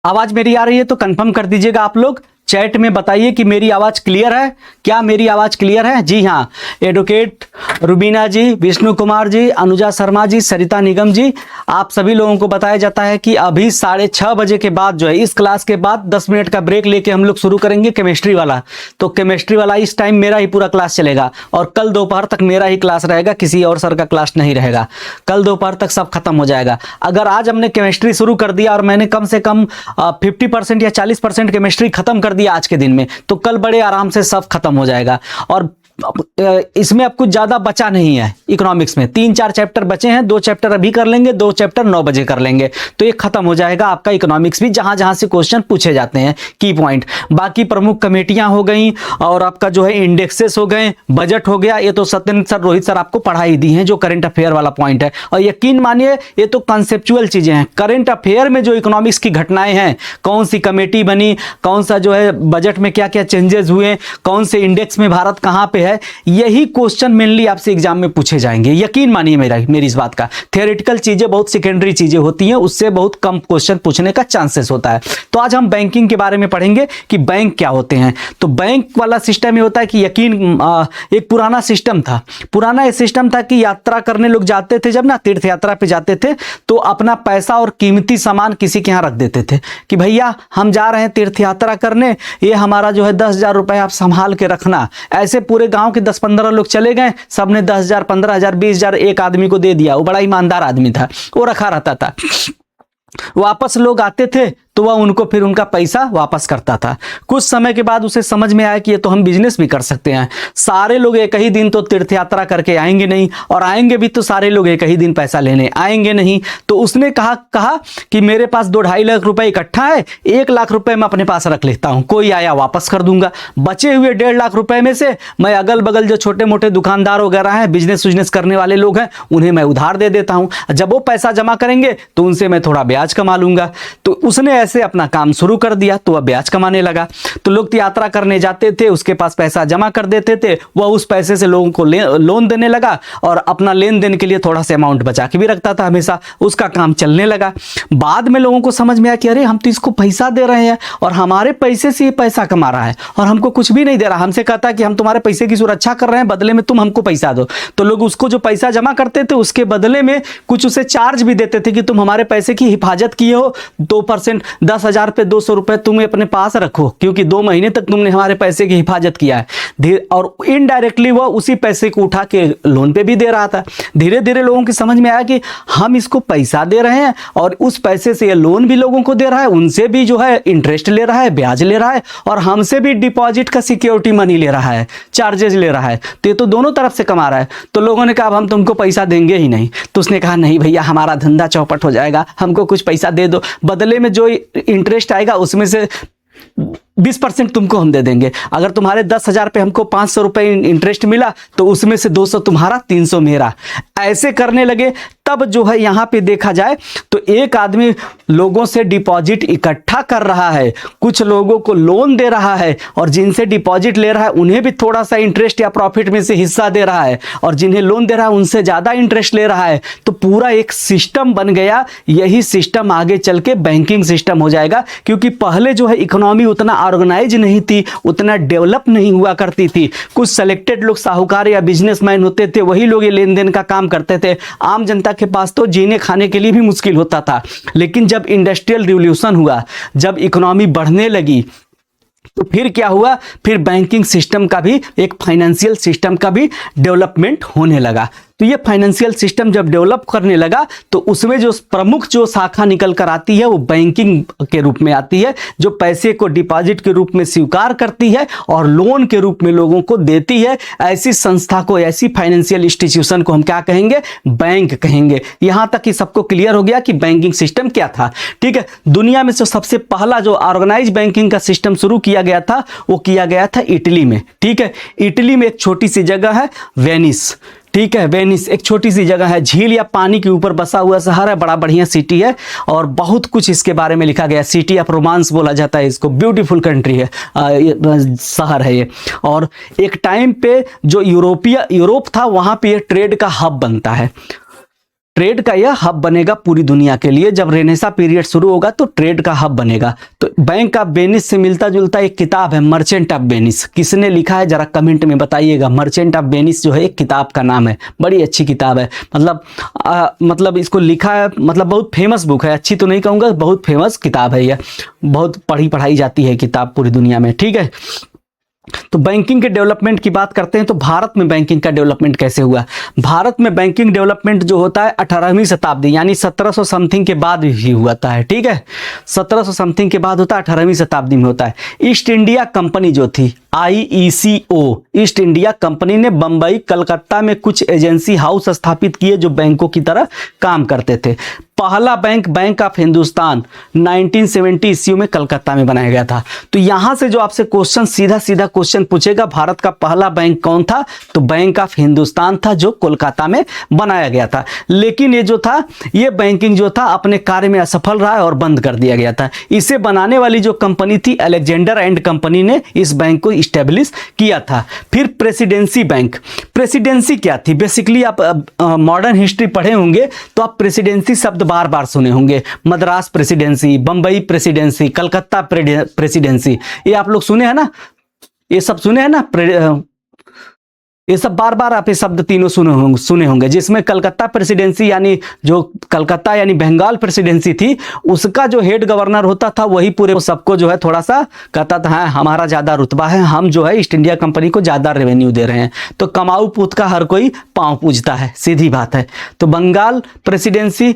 आवाज मेरी आ रही है तो कंफर्म कर दीजिएगा आप लोग, चैट में बताइए कि मेरी आवाज क्लियर है। क्या मेरी आवाज क्लियर है? जी हाँ। एडवोकेट रुबीना जी, विष्णु कुमार जी, अनुजा शर्मा जी, सरिता निगम जी, आप सभी लोगों को बताया जाता है कि अभी 6:30 बजे के बाद जो है, इस क्लास के बाद 10 मिनट का ब्रेक लेके हम लोग शुरू करेंगे केमिस्ट्री वाला। तो केमिस्ट्री वाला इस टाइम मेरा ही पूरा क्लास चलेगा और कल दोपहर तक मेरा ही क्लास रहेगा, किसी और सर का क्लास नहीं रहेगा। कल दोपहर तक सब खत्म हो जाएगा। अगर आज हमने केमिस्ट्री शुरू कर दिया और मैंने कम से कम 50% या 40% केमिस्ट्री खत्म कर दिया आज के दिन में, तो कल बड़े आराम से सब खत्म हो जाएगा। और इसमें अब कुछ ज्यादा बचा नहीं है। इकोनॉमिक्स में 3-4 चैप्टर बचे हैं, 2 चैप्टर अभी कर लेंगे, 2 चैप्टर 9 बजे कर लेंगे, तो ये खत्म हो जाएगा आपका इकोनॉमिक्स भी, जहां जहां से क्वेश्चन पूछे जाते हैं की पॉइंट। बाकी प्रमुख कमेटियां हो गई और आपका जो है इंडेक्सेस हो गए, बजट हो गया, ये तो सत्येंद्र सर, रोहित सर आपको पढ़ाई दी है, जो करंट अफेयर वाला पॉइंट है। और यकीन मानिए ये तो कॉन्सेप्चुअल चीजें हैं। करंट अफेयर में जो इकोनॉमिक्स की घटनाएं हैं, कौन सी कमेटी बनी, कौन सा जो है बजट में क्या क्या चेंजेस हुए, कौन से इंडेक्स में भारत कहां पे है, यही क्वेश्चन मेनली आपसे एग्जाम में पूछे जाएंगे। यकीन मानिए मेरी इस बात का। थियोरेटिकल चीजें बहुत सेकेंडरी चीजें होती हैं, उससे बहुत कम क्वेश्चन पूछने का चांसेस होता है। तो आज हम बैंकिंग के बारे में पढ़ेंगे कि बैंक क्या होते हैं। तो बैंक वाला सिस्टम ये होता है कि एक पुराना सिस्टम था। पुराना ये सिस्टम था कि यात्रा करने लोग जाते थे, जब ना तीर्थ यात्रा पे जाते थे, तो अपना पैसा और कीमती सामान किसी के यहां रख देते थे कि भैया हम जा रहे हैं तीर्थ यात्रा करने, ये हमारा जो है 10,000 रुपए आप संभाल के रखना। ऐसे पूरे गांव के 10-15 लोग चले गए, सबने 10,000, 15,000, 20,000 एक आदमी को दे दिया। वो बड़ा ईमानदार आदमी था, वो रखा रहता था। वापस लोग आते थे तो वह उनको फिर उनका पैसा वापस करता था। कुछ समय के बाद उसे समझ में आया कि ये तो हम बिजनेस भी कर सकते हैं। सारे लोग एक ही दिन तो तीर्थ यात्रा करके आएंगे नहीं, और आएंगे भी तो सारे लोग एक ही दिन पैसा लेने आएंगे नहीं। तो उसने कहा कि मेरे पास 2-2.5 लाख रुपए इकट्ठा है, 1 लाख रुपए मैं अपने पास रख लेता हूं, कोई आया वापस कर दूंगा। बचे हुए 1.5 लाख रुपए में से मैं अगल बगल जो छोटे मोटे दुकानदार वगैरह हैं, बिजनेस करने वाले लोग हैं, उन्हें मैं उधार दे देता हूं। जब वो पैसा जमा करेंगे तो उनसे मैं थोड़ा ब्याज कमा लूंगा। तो उसने ऐसे अपना काम शुरू कर दिया, तो वह ब्याज कमाने लगा। तो लोग यात्रा करने जाते थे, उसके पास पैसा जमा कर देते थे, वह उस पैसे से लोगों को लोन देने लगा और अपना लेन देन के लिए थोड़ा सा अमाउंट बचा के भी रखता था हमेशा। उसका काम चलने लगा। बाद में लोगों को समझ में आया कि अरे हम तो इसको पैसा दे रहे हैं और हमारे पैसे से ये पैसा कमा रहा है और हमको कुछ भी नहीं दे रहा। हमसे कहता है कि हम तुम्हारे पैसे की सुरक्षा कर रहे हैं, बदले में तुम हमको पैसा दो। तो लोग उसको जो पैसा जमा करते थे उसके बदले में कुछ उसे चार्ज भी देते थे कि तुम हमारे पैसे की हिफाजत किए हो, 2%, 10,000 पे 200 रुपए तुम्हें अपने पास रखो, क्योंकि 2 महीने तक तुमने हमारे पैसे की हिफाजत किया है। और इनडायरेक्टली वो उसी पैसे को उठा के लोन पे भी दे रहा था। धीरे धीरे लोगों की समझ में आया कि हम इसको पैसा दे रहे हैं और उस पैसे से ये लोन भी लोगों को दे रहा है, उनसे भी जो है इंटरेस्ट ले रहा है, ब्याज ले रहा है, और हमसे भी डिपॉजिट का सिक्योरिटी मनी ले रहा है, चार्जेस ले रहा है। तो ये तो दोनों तरफ से कमा रहा है। तो लोगों ने कहा अब हम तुमको पैसा देंगे ही नहीं। तो उसने कहा नहीं भैया, हमारा धंधा चौपट हो जाएगा, हमको कुछ पैसा दे दो, बदले में जो इंटरेस्ट आएगा उसमें से 20% तुमको हम दे देंगे। अगर तुम्हारे 10,000 पे हमको 500 रुपए इंटरेस्ट मिला तो उसमें से 200 तुम्हारा, 300 मेरा। ऐसे करने लगे। तब जो है यहां पे देखा जाए तो एक आदमी लोगों से डिपॉजिट इकट्ठा कर रहा है, कुछ लोगों को लोन दे रहा है, और जिनसे डिपॉजिट ले रहा है उन्हें भी थोड़ा सा इंटरेस्ट या प्रॉफिट में से हिस्सा दे रहा है, और जिन्हें लोन दे रहा है उनसे ज्यादा इंटरेस्ट ले रहा है। तो पूरा एक सिस्टम बन गया। यही सिस्टम आगे चल के बैंकिंग सिस्टम हो जाएगा, क्योंकि पहले जो है इकोनॉमी उतना ऑर्गेनाइज नहीं थी, उतना डेवलप नहीं हुआ करती थी। कुछ सेलेक्टेड लोग साहूकार या बिजनेसमैन होते थे, वही लोग ये लेन देन का काम करते थे। आम जनता के पास तो जीने खाने के लिए भी मुश्किल होता था। लेकिन जब इंडस्ट्रियल रिवॉल्यूशन हुआ, जब इकोनॉमी बढ़ने लगी, तो फिर क्या हुआ, फिर बैंकिंग सिस्टम का भी, एक फाइनेंशियल सिस्टम का भी डेवलपमेंट होने लगा। तो ये फाइनेंशियल सिस्टम जब डेवलप करने लगा तो उसमें जो प्रमुख जो शाखा निकल कर आती है वो बैंकिंग के रूप में आती है, जो पैसे को डिपॉजिट के रूप में स्वीकार करती है और लोन के रूप में लोगों को देती है। ऐसी संस्था को, ऐसी फाइनेंशियल इंस्टीट्यूशन को हम क्या कहेंगे, बैंक कहेंगे। यहां तक कि सबको क्लियर हो गया कि बैंकिंग सिस्टम क्या था। ठीक है। दुनिया में जो सबसे पहला जो ऑर्गेनाइज बैंकिंग का सिस्टम शुरू किया गया था वो किया गया था इटली में। ठीक है। इटली में एक छोटी सी जगह है वेनिस। ठीक है। वेनिस एक छोटी सी जगह है, झील या पानी के ऊपर बसा हुआ शहर है, बड़ा बढ़िया सिटी है और बहुत कुछ इसके बारे में लिखा गया। सिटी ऑफ रोमांस बोला जाता है इसको, ब्यूटीफुल कंट्री है, शहर है ये। और एक टाइम पे जो यूरोप था वहां पे ये ट्रेड का हब बनता है। ट्रेड का यह हब बनेगा पूरी दुनिया के लिए। जब रेनेसा पीरियड शुरू होगा तो ट्रेड का हब बनेगा। तो बैंक ऑफ वेनिस से मिलता जुलता एक किताब है मर्चेंट ऑफ वेनिस, किसने लिखा है जरा कमेंट में बताइएगा। मर्चेंट ऑफ वेनिस जो है एक किताब का नाम है, बड़ी अच्छी किताब है। मतलब इसको लिखा है, मतलब बहुत फेमस बुक है, अच्छी तो नहीं कहूँगा, बहुत फेमस किताब है यह, बहुत पढ़ाई जाती है किताब पूरी दुनिया में, ठीक है। तो बैंकिंग के डेवलपमेंट की बात करते हैं तो भारत में बैंकिंग का डेवलपमेंट कैसे हुआ। भारत में बैंकिंग डेवलपमेंट जो होता है 18वीं शताब्दी यानी 1700 समथिंग के बाद ही हुआ है, ठीक है। 1700 समथिंग के बाद होता है, 18वीं शताब्दी में होता है। ईस्ट इंडिया कंपनी जो थी IECO, ईस्ट इंडिया कंपनी ने बंबई कलकत्ता में कुछ एजेंसी हाउस स्थापित किए जो बैंकों की तरह काम करते थे। पहला बैंक, बैंक ऑफ हिंदुस्तान 1970 ईस्वी में कलकत्ता में बनाया गया था। तो यहां से जो आपसे क्वेश्चन सीधा सीधा क्वेश्चन पूछेगा भारत का पहला बैंक कौन था, तो बैंक ऑफ हिंदुस्तान था जो कोलकाता में बनाया गया था। लेकिन ये जो था, ये बैंकिंग जो था अपने कार्य में असफल रहा और बंद कर दिया गया था। इसे बनाने वाली जो कंपनी थी अलेक्जेंडर एंड कंपनी ने इस बैंक को इस्टेब्लिश किया था। फिर प्रेसिडेंसी बैंक, प्रेसिडेंसी क्या थी, बेसिकली आप मॉडर्न हिस्ट्री पढ़े होंगे तो आप प्रेसिडेंसी शब्द बार बार सुने होंगे। Madras presidency, Bombay presidency, Calcutta presidency, ये आप लोग सुने हैं ना, ये सब सुने हैं ना, ये सब बार बार आप ये शब्द तीनों सुने होंगे। जिसमें कलकत्ता प्रेसिडेंसी यानी जो कलकत्ता यानी बंगाल प्रेसिडेंसी थी, उसका जो हेड गवर्नर होता था वही पूरे सबको जो है थोड़ा सा कहता था हाँ हमारा ज़्यादा रुतबा है, हम जो है ईस्ट इंडिया कंपनी को ज़्यादा रेवेन्यू दे रहे हैं। तो कमाऊ पूत का हर कोई पाँव पूजता है, सीधी बात है। तो बंगाल प्रेसिडेंसी,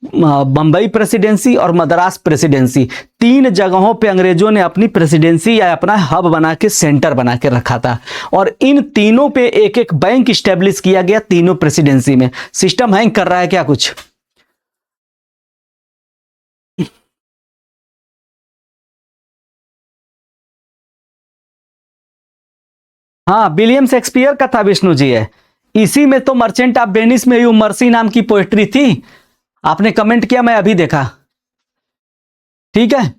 बंबई प्रेसिडेंसी और मद्रास प्रेसिडेंसी, तीन जगहों पे अंग्रेजों ने अपनी प्रेसिडेंसी या अपना हब बना के सेंटर बना के रखा था। और इन तीनों पे एक एक बैंक स्टैब्लिश किया गया तीनों प्रेसिडेंसी में। सिस्टम हैंग कर रहा है क्या कुछ? हाँ, विलियम शेक्सपियर का था, विष्णु जी है। इसी में तो मर्चेंट ऑफ वेनिस में यू मर्सी नाम की पोएट्री थी। आपने कमेंट किया, मैं अभी देखा, ठीक है।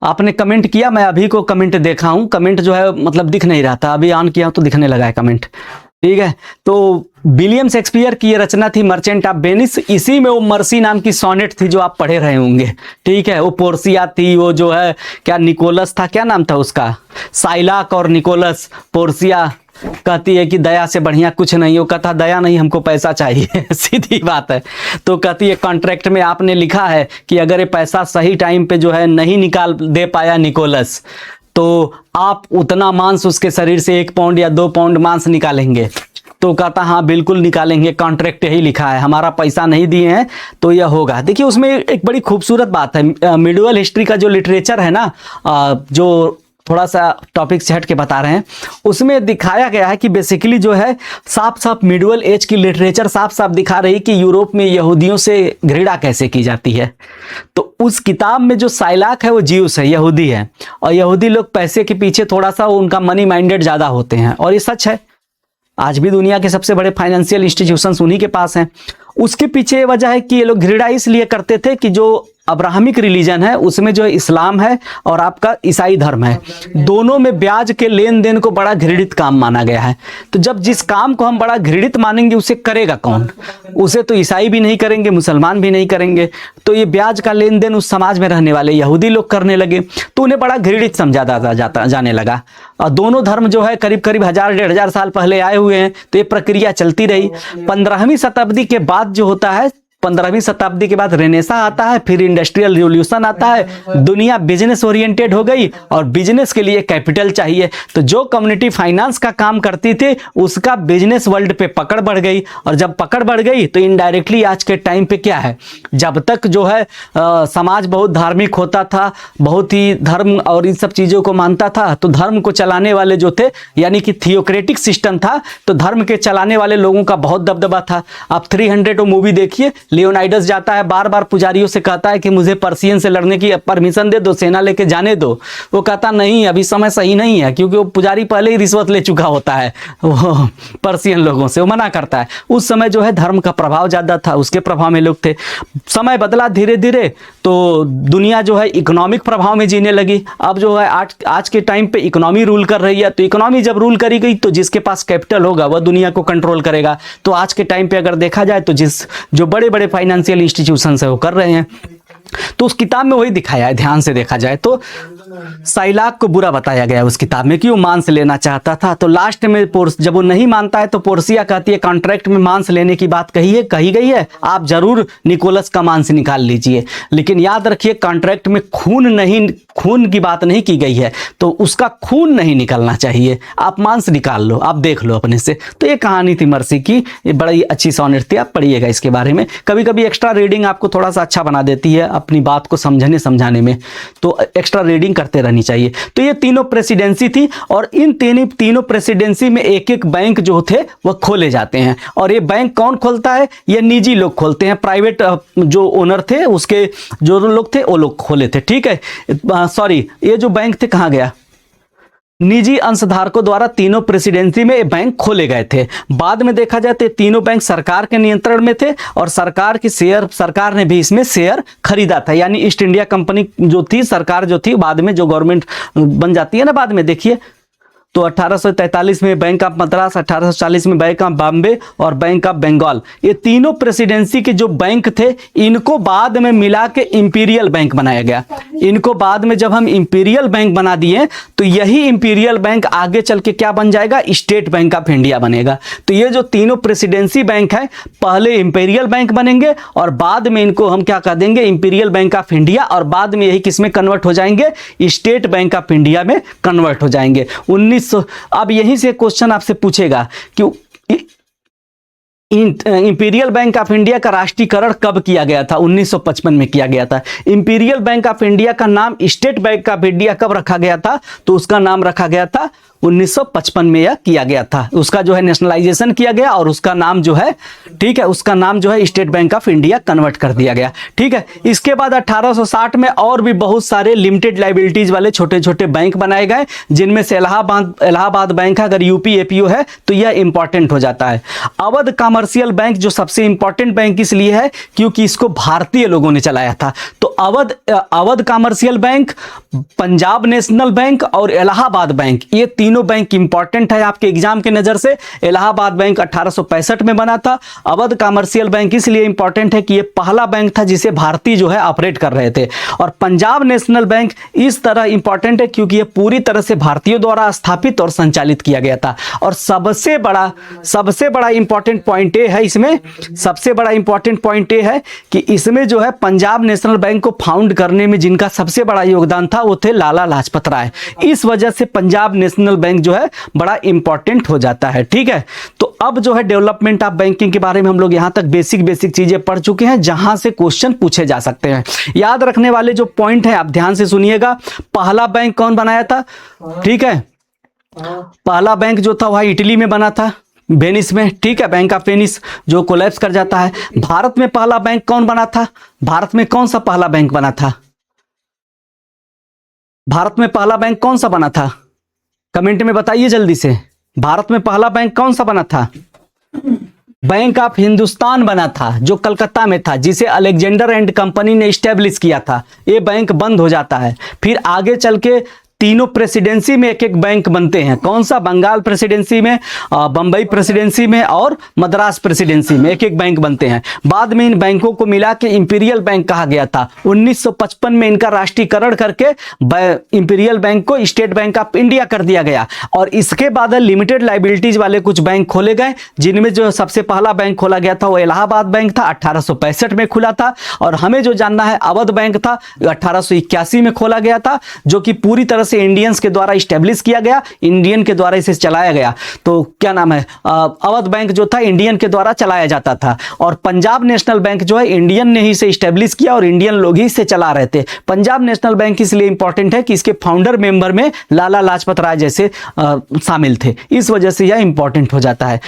आपने कमेंट किया, मैं अभी को कमेंट देखा हूं। कमेंट जो है मतलब दिख नहीं रहा था, अभी ऑन किया तो दिखने लगा है कमेंट, ठीक है। तो विलियम शेक्सपियर की ये रचना थी मर्चेंट ऑफ वेनिस। इसी में वो मर्सी नाम की सोनेट थी जो आप पढ़े रहे होंगे, ठीक है। वो पोर्सिया थी, वो जो है क्या निकोलस था, क्या नाम था उसका, साइलाक और निकोलस। पोर्सिया कहती है कि दया से बढ़िया कुछ नहीं, वो कहता दया नहीं हमको पैसा चाहिए सीधी बात है। तो कहती है कॉन्ट्रैक्ट में आपने लिखा है कि अगर ये पैसा सही टाइम पे जो है नहीं निकाल दे पाया निकोलस, तो आप उतना मांस उसके शरीर से 1 पाउंड या 2 पाउंड मांस निकालेंगे। तो कहता हाँ बिल्कुल निकालेंगे, कॉन्ट्रैक्ट यही लिखा है, हमारा पैसा नहीं दिए हैं तो यह होगा। देखिए उसमें एक बड़ी खूबसूरत बात है, मिडिवल हिस्ट्री का जो लिटरेचर है ना, जो थोड़ा सा टॉपिक से हट के बता रहे हैं, उसमें दिखाया गया है कि बेसिकली जो है साफ साफ मिडिवल एज की लिटरेचर साफ साफ दिखा रही कि यूरोप में यहूदियों से घृणा कैसे की जाती है। तो उस किताब में जो साइलाक है वो ज्यूस है, यहूदी है, और यहूदी लोग पैसे के पीछे थोड़ा सा उनका मनी माइंडेड ज़्यादा होते हैं, और ये सच है। आज भी दुनिया के सबसे बड़े फाइनेंशियल इंस्टीट्यूशंस उन्हीं के पास हैं। उसके पीछे वजह है कि ये लोग घृणा इसलिए करते थे कि जो अब्राहमिक रिलीजन है उसमें जो इस्लाम है और आपका ईसाई धर्म है, दोनों में ब्याज के लेन देन को बड़ा घृणित काम माना गया है। तो जब जिस काम को हम बड़ा घृणित मानेंगे उसे करेगा कौन? उसे तो ईसाई भी नहीं करेंगे, मुसलमान भी नहीं करेंगे। तो ये ब्याज का लेन देन उस समाज में रहने वाले यहूदी लोग करने लगे, तो उन्हें बड़ा घृणित समझा जाने लगा। और दोनों धर्म जो है करीब करीब 1000-1500 साल पहले आए हुए हैं, तो ये प्रक्रिया चलती रही। 15वीं शताब्दी के बाद जो होता है, 15वीं शताब्दी के बाद रेनेसा आता है, फिर इंडस्ट्रियल रिवॉल्यूशन आता है, दुनिया बिजनेस ओरिएंटेड हो गई और बिजनेस के लिए कैपिटल चाहिए। तो जो कम्युनिटी फाइनेंस का काम करती थी उसका बिजनेस वर्ल्ड पे पकड़ बढ़ गई, और जब पकड़ बढ़ गई तो इनडायरेक्टली आज के टाइम पे क्या है, जब तक जो है समाज बहुत धार्मिक होता था, बहुत ही धर्म और इन सब चीज़ों को मानता था, तो धर्म को चलाने वाले जो थे यानी कि थियोक्रेटिक सिस्टम था, तो धर्म के चलाने वाले लोगों का बहुत दबदबा था। आप 300 मूवी देखिए, लियोनाइडस जाता है, बार बार पुजारियों से कहता है कि मुझे पर्शियन से लड़ने की परमिशन दे दो, सेना लेके जाने दो। वो कहता नहीं, अभी समय सही नहीं है, क्योंकि वो पुजारी पहले ही रिश्वत ले चुका होता है वो पर्शियन लोगों से, वो मना करता है। उस समय जो है धर्म का प्रभाव ज़्यादा था, उसके प्रभाव में लोग थे। समय बदला धीरे धीरे, तो दुनिया जो है इकोनॉमिक प्रभाव में जीने लगी। अब जो है आज के टाइम पे इकोनॉमी रूल कर रही है, तो इकोनॉमी जब रूल करी गई तो जिसके पास कैपिटल होगा वह दुनिया को कंट्रोल करेगा। तो आज के टाइम पे अगर देखा जाए तो जो बड़े बड़े फाइनेंशियल इंस्टीट्यूशन है वो कर रहे हैं। तो उस किताब में वही दिखाया है, ध्यान से देखा जाए तो साइलाक को बुरा बताया गया उस किताब में कि वो मांस लेना चाहता था। तो लास्ट में जब वो नहीं मानता है तो पोर्सिया कहती है कॉन्ट्रैक्ट में मांस लेने की बात कही गई है, आप जरूर निकोलस का मांस निकाल लीजिए, लेकिन याद रखिए कॉन्ट्रैक्ट में खून की बात नहीं की गई है, तो उसका खून नहीं निकलना चाहिए, आप मांस निकाल लो, आप देख लो अपने से। तो ये कहानी थी मर्सी की, ये बड़ी अच्छी सोनेट थी, आप पढ़िएगा इसके बारे में। कभी कभी एक्स्ट्रा रीडिंग आपको थोड़ा सा अच्छा बना देती है अपनी बात को समझाने में, तो एक्स्ट्रा रीडिंग करते रहनी चाहिए। तो ये तीनों प्रेसिडेंसी थी, और इन तीनों प्रेसिडेंसी में एक एक बैंक जो थे वह खोले जाते हैं। और ये बैंक कौन खोलता है? ये निजी लोग खोलते हैं, प्राइवेट जो ओनर थे उसके जो लोग थे वो लोग खोले थे। ठीक है, सॉरी, ये जो बैंक थे कहाँ गया, निजी अंशधारकों द्वारा तीनों प्रेसिडेंसी में ये बैंक खोले गए थे। बाद में देखा जाए तो तीनों बैंक सरकार के नियंत्रण में थे, और सरकार ने भी इसमें शेयर खरीदा था। यानी ईस्ट इंडिया कंपनी जो थी, सरकार जो थी, बाद में जो गवर्नमेंट बन जाती है ना बाद में, देखिए तो 1843 में बैंक ऑफ मद्रास, 1840 में बैंक ऑफ बॉम्बे और बैंक ऑफ बंगाल, ये तीनों प्रेसिडेंसी के जो बैंक थे इनको बाद में मिला के इंपीरियल बैंक बनाया गया। इनको बाद में जब हम इंपीरियल बैंक बना दिए तो यही इंपीरियल बैंक आगे चल के क्या बन जाएगा, स्टेट बैंक ऑफ इंडिया बनेगा। तो ये जो तीनों प्रेसिडेंसी बैंक है पहले इंपीरियल बैंक बनेंगे और बाद में इनको हम क्या कह देंगे, इंपीरियल बैंक ऑफ इंडिया, और बाद में यही किस में कन्वर्ट हो जाएंगे, स्टेट बैंक ऑफ इंडिया में कन्वर्ट हो जाएंगे। अब यहीं से क्वेश्चन आपसे पूछेगा कि इंपीरियल बैंक ऑफ इंडिया का राष्ट्रीयकरण कब किया गया था? 1955 में किया गया था। इंपीरियल बैंक ऑफ इंडिया का नाम स्टेट बैंक ऑफ इंडिया कब रखा गया था? तो उसका नाम रखा गया था 1955 में यह किया गया था। उसका जो है नेशनलाइजेशन किया गया और उसका नाम जो है, ठीक है, उसका नाम जो है state bank of India convert कर दिया गया। ठीक है, इसके बाद 1860 में और भी बहुत सारे लिमिटेड लाइबिलिटीज वाले छोटे छोटे बैंक बनाए गए, जिनमें से इलाहाबाद बैंक है, अगर यूपी एपीओ है तो यह इंपॉर्टेंट हो जाता है। अवध कमर्शियल बैंक जो सबसे इंपॉर्टेंट बैंक इसलिए है क्योंकि इसको भारतीय लोगों ने चलाया था। तो Awadh commercial bank, Punjab national bank और इलाहाबाद बैंक, ये तीनों बैंक इंपॉर्टेंट है आपके एग्जाम के नजर से। इलाहाबाद बैंक 1865 में बना था। अवध कमर्शियल बैंक इसलिए इंपॉर्टेंट है कि ये पहला बैंक था जिसे भारतीय जो है ऑपरेट कर रहे थे। और पंजाब नेशनल बैंक इस तरह इंपॉर्टेंट है क्योंकि ये पूरी तरह से भारतीयों द्वारा स्थापित और संचालित किया गया था। और सबसे बड़ा इंपॉर्टेंट पॉइंट ये है इसमें, सबसे बड़ा इंपॉर्टेंट पॉइंट ये है कि इसमें जो है पंजाब नेशनल बैंक को फाउंड करने में जिनका सबसे बड़ा योगदान था वो थे लाला लाजपत राय। इस वजह से पंजाब नेशनल बैंक जो है बड़ा इंपॉर्टेंट हो जाता है। ठीक है, तो अब जो है डेवलपमेंट ऑफ बैंकिंग के बारे में हम लोग यहां तक बेसिक चीजें पढ़ चुके हैं जहां से क्वेश्चन पूछे जा सकते हैं। याद रखने वाले जो पॉइंट है आप ध्यान से सुनिएगा। पहला बैंक कौन बनाया था? ठीक है, पहला बैंक जो था वह इटली में बना था, वेनिस में। ठीक है, बैंक ऑफ वेनिस जो कोलैप्स कर जाता है। भारत में पहला बैंक कौन बना था? भारत में कौन सा पहला बैंक बना था? भारत में पहला बैंक कौन सा बना था? कमेंट में बताइए जल्दी से। भारत में पहला बैंक कौन सा बना था? बैंक ऑफ हिंदुस्तान बना था, जो कलकत्ता में था, जिसे अलेक्जेंडर एंड कंपनी ने स्टैब्लिश किया था। ये बैंक बंद हो जाता है। फिर आगे चल के तीनों प्रेसिडेंसी में एक एक बैंक बनते हैं। कौन सा? बंगाल प्रेसिडेंसी में, बंबई प्रेसिडेंसी में और मद्रास प्रेसिडेंसी में एक एक बैंक बनते हैं। बाद में इन बैंकों को मिला के इंपीरियल बैंक कहा गया था। 1955 में इनका राष्ट्रीयकरण करके इंपीरियल बैंक को स्टेट बैंक ऑफ इंडिया कर दिया गया। और इसके बाद लिमिटेड लाइबिलिटीज वाले कुछ बैंक खोले गए, जिनमें जो सबसे पहला बैंक खोला गया था वो इलाहाबाद बैंक था, 1865 में खुला था। और हमें जो जानना है अवध बैंक था, 1881 में खोला गया था, जो कि पूरी तरह से इंडियंस के द्वारा स्टैब्लिश किया गया, इंडियन के द्वारा इसे चलाया गया। तो क्या नाम है, अवध बैंक जो था इंडियन के द्वारा चलाया जाता था। और पंजाब नेशनल बैंक जो है इंडियन ने ही इसे स्टैब्लिश किया और इंडियन लोग ही इसे चला रहे थे। पंजाब नेशनल बैंक इसलिए इंपॉर्टेंट है कि इसके फाउंडर मेंबर में लाला लाजपत राय जैसे शामिल थे, इस वजह से यह इंपॉर्टेंट हो जाता है।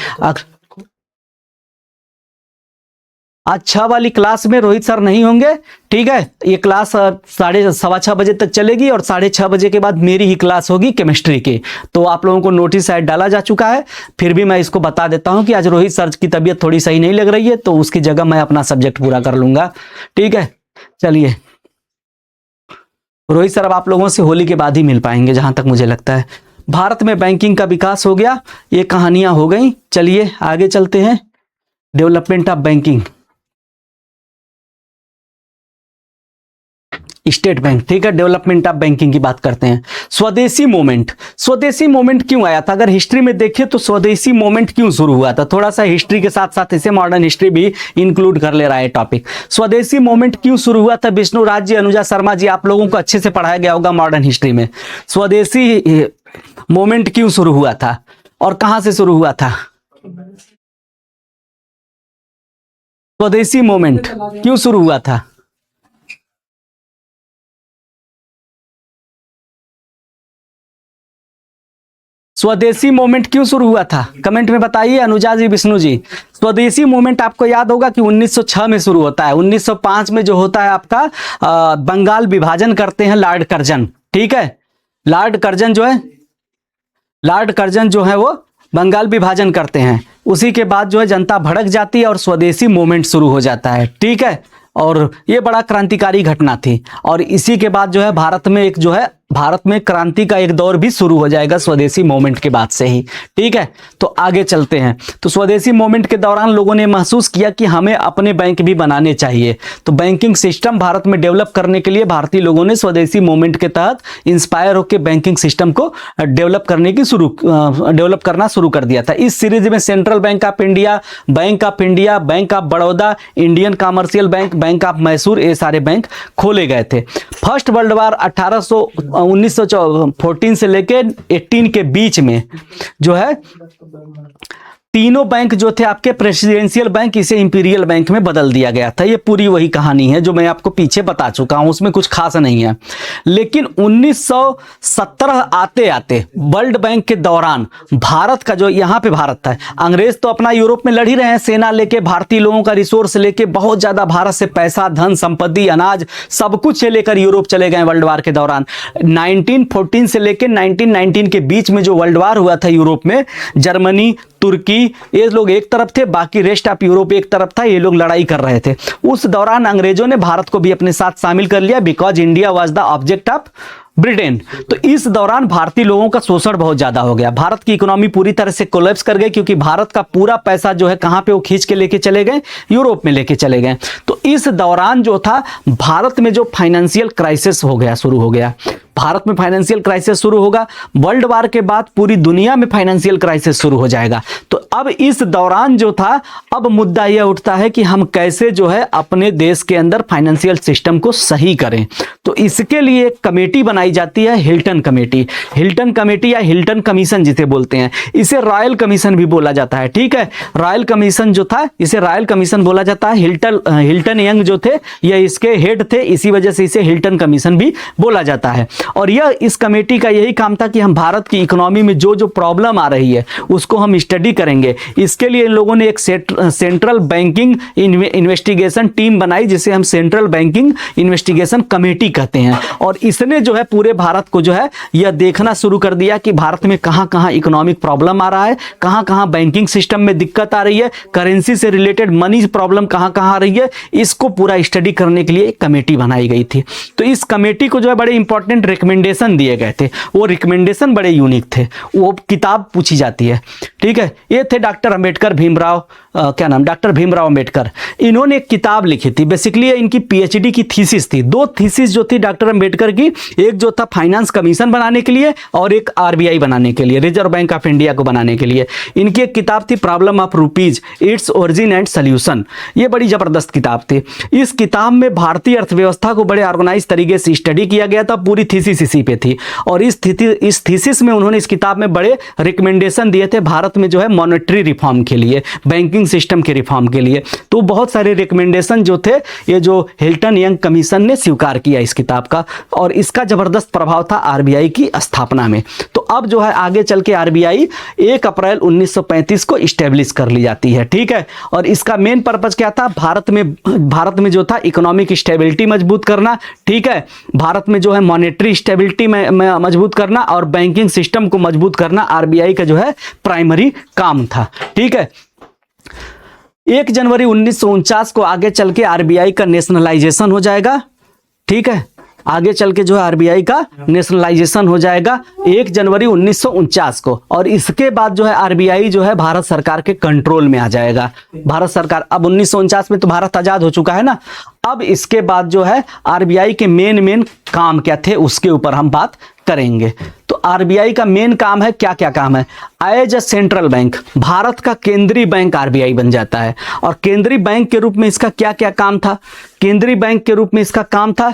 आज 6 वाली क्लास में रोहित सर नहीं होंगे, ठीक है। ये क्लास 6:30 बजे तक चलेगी और 6:30 बजे के बाद मेरी ही क्लास होगी केमिस्ट्री की। तो आप लोगों को नोटिस शायद डाला जा चुका है, फिर भी मैं इसको बता देता हूं कि आज रोहित सर की तबीयत थोड़ी सही नहीं लग रही है, तो उसकी जगह मैं अपना सब्जेक्ट पूरा कर लूंगा, ठीक है। चलिए, रोहित सर अब आप लोगों से होली के बाद ही मिल पाएंगे जहां तक मुझे लगता है। भारत में बैंकिंग का विकास हो गया, ये कहानियां हो गई। चलिए आगे चलते हैं। Development of banking, state bank, ठीक है। डेवलपमेंट ऑफ बैंकिंग की बात करते हैं। स्वदेशी मूवमेंट, स्वदेशी मूवमेंट क्यों आया था? अगर हिस्ट्री में देखिए तो स्वदेशी मूवमेंट क्यों शुरू हुआ था, थोड़ा सा हिस्ट्री के साथ साथ इसे मॉडर्न हिस्ट्री भी इंक्लूड कर ले रहा है टॉपिक। स्वदेशी मूवमेंट क्यों शुरू हुआ था? विष्णुराज जी, अनुजा शर्मा जी, आप लोगों को अच्छे से पढ़ाया गया होगा मॉडर्न हिस्ट्री में। स्वदेशी मूवमेंट क्यों शुरू हुआ था और कहां से शुरू हुआ था? स्वदेशी मूवमेंट क्यों शुरू हुआ था? स्वदेशी मूवमेंट क्यों शुरू हुआ था? कमेंट में बताइए अनुजा जी, विष्णु जी। स्वदेशी मूवमेंट आपको याद होगा कि 1906 में शुरू होता है। 1905 में जो होता है आपका बंगाल विभाजन करते हैं लॉर्ड कर्जन, ठीक है। लॉर्ड कर्जन जो है वो बंगाल विभाजन करते हैं। उसी के बाद जो है जनता भड़क जाती है और स्वदेशी मूवमेंट शुरू हो जाता है, ठीक है। और ये बड़ा क्रांतिकारी घटना थी और इसी के बाद जो है भारत में क्रांति का एक दौर भी शुरू हो जाएगा स्वदेशी मूवमेंट के बाद से ही, ठीक है। तो आगे चलते हैं। तो स्वदेशी मूवमेंट के दौरान लोगों ने महसूस किया कि हमें अपने बैंक भी बनाने चाहिए। तो बैंकिंग सिस्टम भारत में डेवलप करने के लिए भारतीय लोगों ने स्वदेशी मूवमेंट के तहत इंस्पायर होकर बैंकिंग सिस्टम को डेवलप करना शुरू कर दिया था। इस सीरीज में central bank of India, bank of Baroda, Indian commercial bank, bank of Mysore, ये सारे बैंक खोले गए थे। फर्स्ट वर्ल्ड वार 1914 से लेकर 18 के बीच में जो है तीनों बैंक जो थे आपके प्रेसिडेंशियल बैंक, इसे इंपीरियल बैंक में बदल दिया गया था। ये पूरी वही कहानी है जो मैं आपको पीछे बता चुका हूं, उसमें कुछ खास नहीं है। लेकिन 1917 आते आते वर्ल्ड बैंक के दौरान भारत का जो यहाँ पे भारत था, अंग्रेज तो अपना यूरोप में लड़ ही रहे हैं, सेना लेके, भारतीय लोगों का रिसोर्स लेके, बहुत ज्यादा भारत से पैसा, धन संपत्ति, अनाज सब कुछ लेकर यूरोप चले गए वर्ल्ड वार के दौरान। 1914 से लेकर 1919 के बीच में जो वर्ल्ड वार हुआ था यूरोप में, जर्मनी, तुर्की, ये लोग एक तरफ थे, बाकी रेस्ट ऑफ यूरोप एक तरफ था, ये लोग लड़ाई कर रहे थे। उस दौरान अंग्रेजों ने भारत को भी अपने साथ शामिल कर लिया, because India was the object of Britain. तो इस दौरान भारतीय लोगों का शोषण बहुत ज्यादा हो गया, भारत की इकोनॉमी पूरी तरह से कोलैप्स कर गई, क्योंकि भारत का पूरा पैसा जो है कहां पे वो खींच के लेके चले गए, यूरोप में लेके चले गए। तो इस दौरान जो था भारत में जो फाइनेंशियल क्राइसिस शुरू हो गया। भारत में फाइनेंशियल क्राइसिस शुरू होगा, वर्ल्ड वार के बाद पूरी दुनिया में फाइनेंशियल क्राइसिस शुरू हो जाएगा। तो अब इस दौरान जो था, अब मुद्दा यह उठता है कि हम कैसे जो है अपने देश के अंदर फाइनेंशियल सिस्टम को सही करें। तो इसके लिए एक कमेटी बनाई जाती है, हिल्टन कमेटी। हिल्टन कमेटी या हिल्टन कमीशन जिसे बोलते हैं, इसे रॉयल कमीशन भी बोला जाता है, ठीक है। रॉयल कमीशन जो था, इसे रॉयल कमीशन बोला जाता है। हिल्टन यंग जो थे, ये इसके हेड थे, इसी वजह से इसे हिल्टन कमीशन भी बोला जाता है। और यह इस कमेटी का यही काम था कि हम भारत की इकोनॉमी में जो जो प्रॉब्लम आ रही है उसको हम स्टडी करेंगे। इसके लिए इन लोगों ने एक सेंट्रल बैंकिंग इन्वेस्टिगेशन टीम बनाई, जिसे हम सेंट्रल बैंकिंग इन्वेस्टिगेशन कमेटी कहते हैं। और इसने जो है पूरे भारत को जो है यह देखना शुरू कर दिया कि भारत में कहां कहां इकोनॉमिक प्रॉब्लम आ रहा है, कहां कहां बैंकिंग सिस्टम में दिक्कत आ रही है, करेंसी से रिलेटेड मनी प्रॉब्लम कहां कहां आ रही है। इसको पूरा स्टडी करने के लिए एक कमेटी बनाई गई थी। तो इस कमेटी को जो है बड़े इंपॉर्टेंट रिकमेंडेशन दिए गए थे, वो रिकमेंडेशन बड़े यूनिक थे, वो किताब पूछी जाती है, ठीक है। ये थे डॉक्टर अंबेडकर, डॉक्टर भीमराव अंबेडकर। इन्होंने एक किताब लिखी थी, बेसिकली इनकी पीएचडी की थीसिस थी। दो थीसिस जो थी डॉक्टर अंबेडकर की, एक जो था फाइनेंस कमीशन बनाने के लिए और एक आरबीआई बनाने के लिए, रिजर्व बैंक ऑफ इंडिया को बनाने के लिए। इनकी एक किताब थी problem of rupees, its origin and solution. ये बड़ी जबरदस्त किताब थी। इस किताब में भारतीय अर्थव्यवस्था को बड़े ऑर्गेनाइज तरीके से स्टडी किया गया था, पूरी थीसिस इसी पे थी। और इस थीसिस में उन्होंने इस किताब में बड़े रिकमेंडेशन दिए थे भारत में जो है मॉनेटरी रिफॉर्म के लिए, बैंकिंग सिस्टम के रिफॉर्म के लिए। तो बहुत सारे रिकमेंडेशन जो थे, ये जो हिल्टन यंग कमीशन ने स्वीकार किया इस किताब का, और इसका जबरदस्त प्रभाव था आरबीआई की स्थापना में। तो अब जो है आगे चल के आरबीआई 1 अप्रैल 1935 को इस्टेब्लिश कर ली जाती है, ठीक है। और इसका मेन पर्पज क्या था, भारत में जो था इकोनॉमिक स्टेबिलिटी मजबूत करना, ठीक है, भारत में जो है मॉनेटरी स्टेबिलिटी में मजबूत करना और बैंकिंग सिस्टम को मजबूत करना आरबीआई का जो है प्राइमरी काम था, ठीक है। 1 जनवरी 1949 को आगे चल के आरबीआई का नेशनलाइजेशन हो जाएगा, ठीक है, आगे चल के जो है आरबीआई का नेशनलाइजेशन हो जाएगा 1 जनवरी 1949 को। और इसके बाद जो है आरबीआई जो है भारत सरकार के कंट्रोल में आ जाएगा। भारत सरकार, अब 1949 में तो भारत आजाद हो चुका है ना, अब इसके बाद जो है आरबीआई के मेन काम क्या थे उसके ऊपर हम बात करेंगे। तो आरबीआई का मेन काम है, क्या क्या काम है। As a central bank, Bharat का केंद्रीय बैंक आरबीआई बन जाता है। और केंद्रीय बैंक के रूप में इसका क्या क्या काम था, केंद्रीय बैंक के रूप में इसका काम था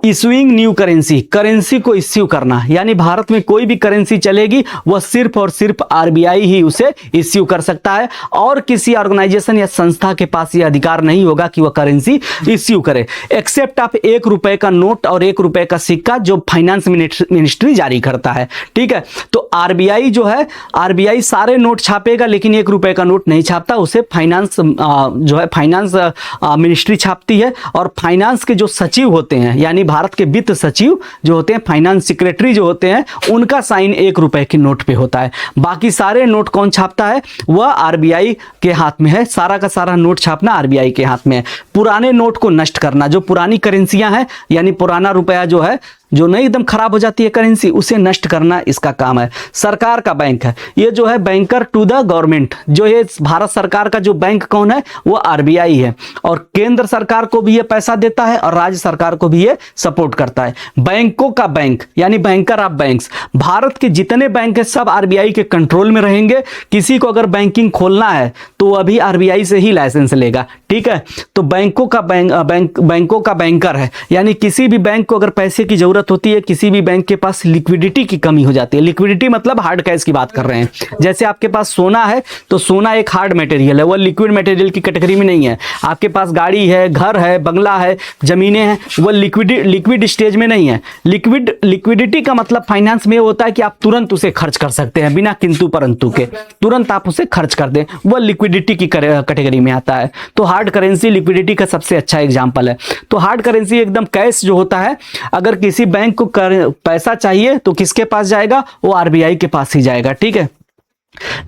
इशूइंग न्यू करेंसी, करेंसी को इश्यू करना, यानी भारत में कोई भी करेंसी चलेगी वह सिर्फ और सिर्फ आरबीआई ही उसे इश्यू कर सकता है और किसी ऑर्गेनाइजेशन या संस्था के पास यह अधिकार नहीं होगा कि वह करेंसी इश्यू करे, एक्सेप्ट आप 1 रुपए का नोट और 1 रुपए का सिक्का जो फाइनेंस मिनिस्ट्री जारी करता है, ठीक है। तो आरबीआई जो है, आरबीआई सारे नोट छापेगा लेकिन 1 रुपए का नोट नहीं छापता, उसे फाइनेंस जो है फाइनेंस मिनिस्ट्री छापती है। और फाइनेंस के जो सचिव होते हैं, यानी भारत के वित्त सचिव जो होते हैं, फाइनेंस सेक्रेटरी जो होते हैं, उनका साइन 1 रुपए के नोट पे होता है। बाकी सारे नोट कौन छापता है, वह आरबीआई के हाथ में है, सारा का सारा नोट छापना आरबीआई के हाथ में है। पुराने नोट को नष्ट करना, जो पुरानी करेंसियां हैं, यानी पुराना रुपया जो है, जो नहीं एकदम खराब हो जाती है करेंसी, उसे नष्ट करना इसका काम है। सरकार का बैंक है, ये जो है बैंकर टू द गवर्नमेंट, जो ये भारत सरकार का जो बैंक कौन है, वो आरबीआई है। और केंद्र सरकार को भी ये पैसा देता है और राज्य सरकार को भी ये सपोर्ट करता है। बैंकों का बैंक, यानी बैंकर ऑफ बैंक्स, भारत के जितने बैंक है सब आरबीआई के कंट्रोल में रहेंगे। किसी को अगर बैंकिंग खोलना है तो वो अभी आरबीआई से ही लाइसेंस लेगा, ठीक है। तो बैंकों का बैंकर है, यानी किसी भी बैंक को अगर पैसे की जरूरत होती है, किसी भी बैंक के पास लिक्विडिटी की कमी हो जाती है, लिक्विडिटी मतलब हार्ड कैश की बात कर रहे हैं। जैसे आपके पास सोना है तो सोना एक हार्ड मटेरियल है, वह लिक्विड मटेरियल की कैटेगरी में नहीं है। आपके पास गाड़ी है, घर है, बंगला है, जमीनें हैं, वह लिक्विड स्टेज में नहीं है। लिक्विडिटी का मतलब फाइनेंस में होता है कि आप तुरंत उसे खर्च कर सकते हैं बिना किंतु परंतु के, तुरंत आप उसे खर्च कर दें, वह लिक्विडिटी की कैटेगरी में आता है। तो हार्ड करेंसी लिक्विडिटी का सबसे अच्छा एग्जांपल है। तो हार्ड करेंसी एकदम कैश जो होता है, अगर किसी बैंक को पैसा चाहिए तो किसके पास जाएगा, वो आरबीआई के पास ही जाएगा, ठीक है।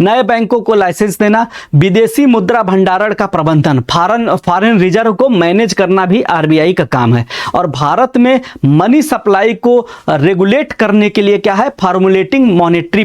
नए बैंकों को लाइसेंस देना, विदेशी मुद्रा भंडारण का प्रबंधन, फॉरेन रिजर्व को मैनेज करना भी आरबीआई का काम है। और भारत में मनी सप्लाई को रेगुलेट करने के लिए क्या है, फॉर्मुलेटिंग मॉनेटरी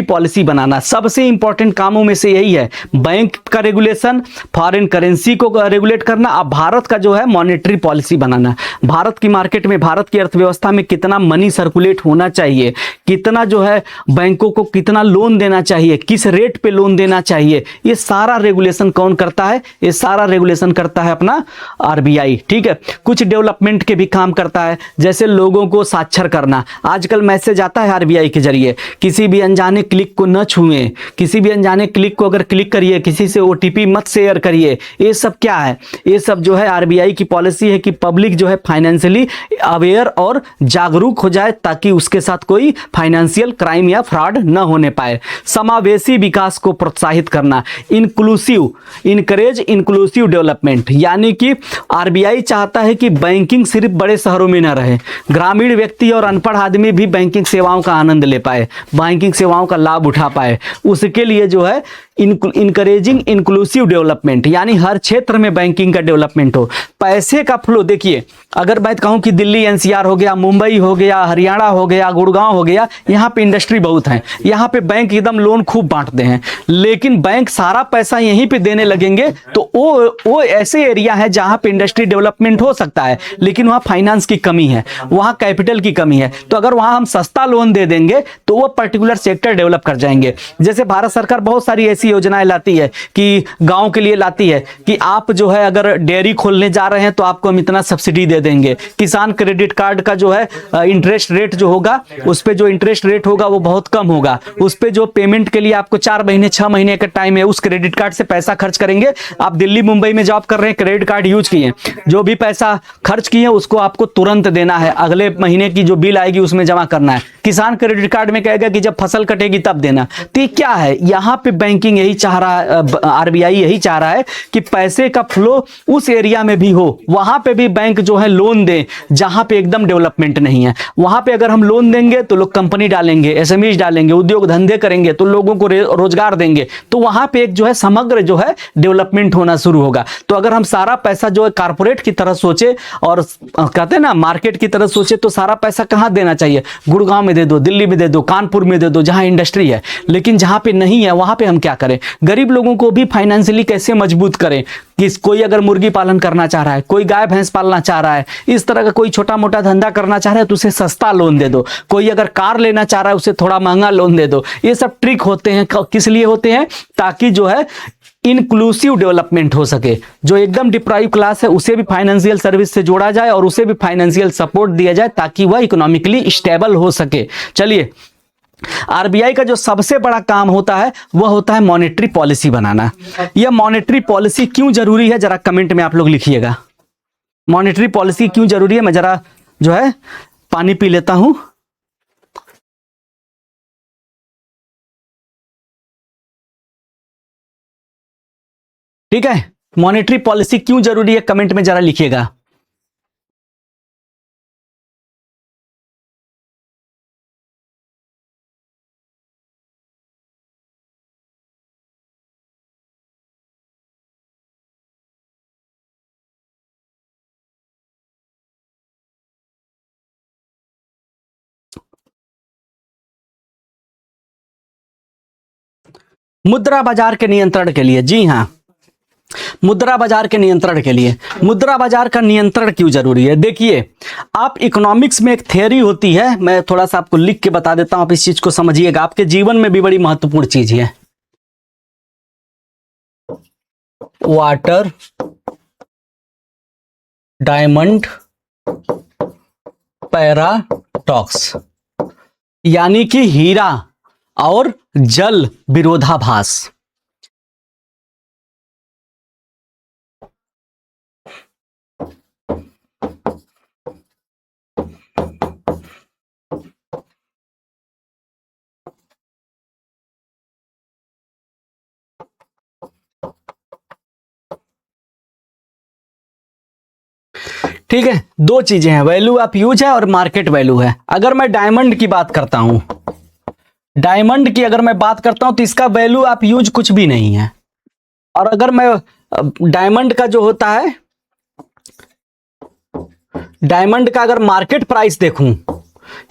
पॉलिसी बनाना। सबसे इंपॉर्टेंट कामों में से यही है, बैंक का रेगुलेशन, फॉरेन करेंसी को रेगुलेट करना, अब भारत का जो है मॉनेटरी पॉलिसी बनाना। भारत की मार्केट में, भारत की अर्थव्यवस्था में कितना मनी सर्कुलेट होना चाहिए, कितना जो है बैंकों को कितना लोन देना चाहिए, किस रेट पे लोन देना चाहिए, ये सारा रेगुलेशन कौन करता है, ये सारा रेगुलेशन करता है अपना आरबीआई, ठीक है। कुछ डेवलपमेंट के भी काम करता है, जैसे लोगों को साक्षर करना। आजकल मैसेज आता है आरबीआई के जरिए, किसी भी अनजाने क्लिक को न छुएं, किसी भी अनजाने क्लिक को अगर क्लिक करिए, किसी से ओटीपी मत शेयर करिए। ये सब क्या है, ये सब जो है आरबीआई की पॉलिसी है कि पब्लिक जो है फाइनेंशियली अवेयर और जागरूक हो जाए, ताकि उसके साथ कोई फाइनेंशियल क्राइम या फ्रॉड न होने पाए। समावेशी विकास को प्रोत्साहित करना, इनकरेज इंक्लूसिव डेवलपमेंट, यानी कि आरबीआई चाहता है कि बैंकिंग सिर्फ बड़े शहरों में न रहे, ग्रामीण व्यक्ति और अनपढ़ आदमी भी बैंकिंग सेवाओं का आनंद ले पाए, बैंकिंग सेवाओं का लाभ उठा पाए। उसके लिए जो है इनकरेजिंग इंक्लूसिव डेवलपमेंट, यानी हर क्षेत्र में बैंकिंग का डेवलपमेंट हो। पैसे का फ्लो देखिए, अगर मैं कहूं कि दिल्ली एनसीआर हो गया, मुंबई हो गया, हरियाणा हो गया, गुड़गांव हो गया, यहाँ पे इंडस्ट्री बहुत है, यहाँ पे बैंक एकदम लोन खूब बांटते हैं, लेकिन बैंक सारा पैसा यहीं पे देने लगेंगे तो वो ऐसे एरिया है जहां पे इंडस्ट्री डेवलपमेंट हो सकता है, लेकिन वहां फाइनेंस की कमी है, वहां कैपिटल की कमी है। तो अगर वहां हम सस्ता लोन दे देंगे तो वो पर्टिकुलर सेक्टर डेवलप कर जाएंगे। जैसे भारत सरकार बहुत सारी ऐसी योजनाएं लाती है कि गांव के लिए लाती है कि आप जो है अगर डेयरी खोलने जा रहे हैं तो आपको हम इतना सब्सिडी दे देंगे। किसान क्रेडिट कार्ड का जो है इंटरेस्ट रेट जो होगा, उस पे जो इंटरेस्ट रेट होगा वो बहुत कम होगा। उस पे जो पेमेंट के लिए आपको 4 महीने 6 महीने का टाइम है, उस क्रेडिट कार्ड से पैसा खर्च करेंगे। आप दिल्ली मुंबई में जॉब कर रहे हैं, क्रेडिट कार्ड यूज किए, जो भी पैसा खर्च किए उसको आपको तुरंत देना है, अगले महीने की जो बिल आएगी उसमें जमा करना है। किसान क्रेडिट कार्ड में कहेगा कि जब फसल कटेगी तब देना। तो ये क्या है, यहां पे बैंकिंग यही चाह रहा है, आरबीआई यही चाह रहा है कि पैसे का फ्लो उस एरिया में भी हो, वहां पे भी बैंक जो है लोन दे जहां पे एकदम डेवलपमेंट नहीं है। वहां पे अगर हम लोन देंगे तो लोग कंपनी डालेंगे, एसएमईज डालेंगे, उद्योग धंधे करेंगे, तो लोगों को रोजगार देंगे, तो वहां पे एक जो है समग्र जो है डेवलपमेंट होना शुरू होगा। तो अगर हम सारा पैसा जो है कारपोरेट की तरह सोचे और कहते हैं ना मार्केट की तरह सोचे, तो सारा पैसा कहां देना चाहिए, गुड़गांव में दे दो, दिल्ली में दे दो, कानपुर में दे दो, जहां इंडस्ट्री है। लेकिन जहां पे नहीं है वहां पे हम क्या करें, गरीब लोगों को भी फाइनेंशियली कैसे मजबूत करें। कि कोई अगर मुर्गी पालन करना चाह रहा है, कोई गाय भैंस पालना चाह रहा है, इस तरह का कोई छोटा मोटा धंधा करना चाह रहा है तो उसे सस्ता लोन दे दो। कोई अगर कार लेना चाह रहा है उसे थोड़ा महंगा लोन दे दो। ये सब ट्रिक होते हैं, किस लिए होते हैं, ताकि जो है इंक्लूसिव डेवलपमेंट हो सके। जो एकदम डिप्राइव क्लास है उसे भी फाइनेंशियल सर्विस से जोड़ा जाए और उसे भी फाइनेंशियल सपोर्ट दिया जाए ताकि वह इकोनॉमिकली स्टेबल हो सके। चलिए, आरबीआई का जो सबसे बड़ा काम होता है वह होता है मॉनेटरी पॉलिसी बनाना। यह मॉनेटरी पॉलिसी क्यों जरूरी है, जरा कमेंट में आप लोग लिखिएगा। मॉनेटरी पॉलिसी क्यों जरूरी है, मैं जरा जो है पानी पी लेता हूं। ठीक है, मॉनेटरी पॉलिसी क्यों जरूरी है, कमेंट में जरा लिखिएगा। मुद्रा बाजार के नियंत्रण के लिए, जी हां, मुद्रा बाजार के नियंत्रण के लिए। मुद्रा बाजार का नियंत्रण क्यों जरूरी है, देखिए आप इकोनॉमिक्स में एक थ्योरी होती है, मैं थोड़ा सा आपको लिख के बता देता हूं, आप इस चीज को समझिएगा, आपके जीवन में भी बड़ी महत्वपूर्ण चीज है। वाटर, डायमंड, पैराडॉक्स, यानी कि हीरा और जल विरोधाभास। ठीक है, दो चीजें हैं, वैल्यू ऑफ यूज है और मार्केट वैल्यू है। अगर मैं डायमंड की बात करता हूं, डायमंड की अगर मैं बात करता हूं तो इसका वैल्यू ऑफ यूज कुछ भी नहीं है। और अगर मैं डायमंड का जो होता है, डायमंड का अगर मार्केट प्राइस देखूं,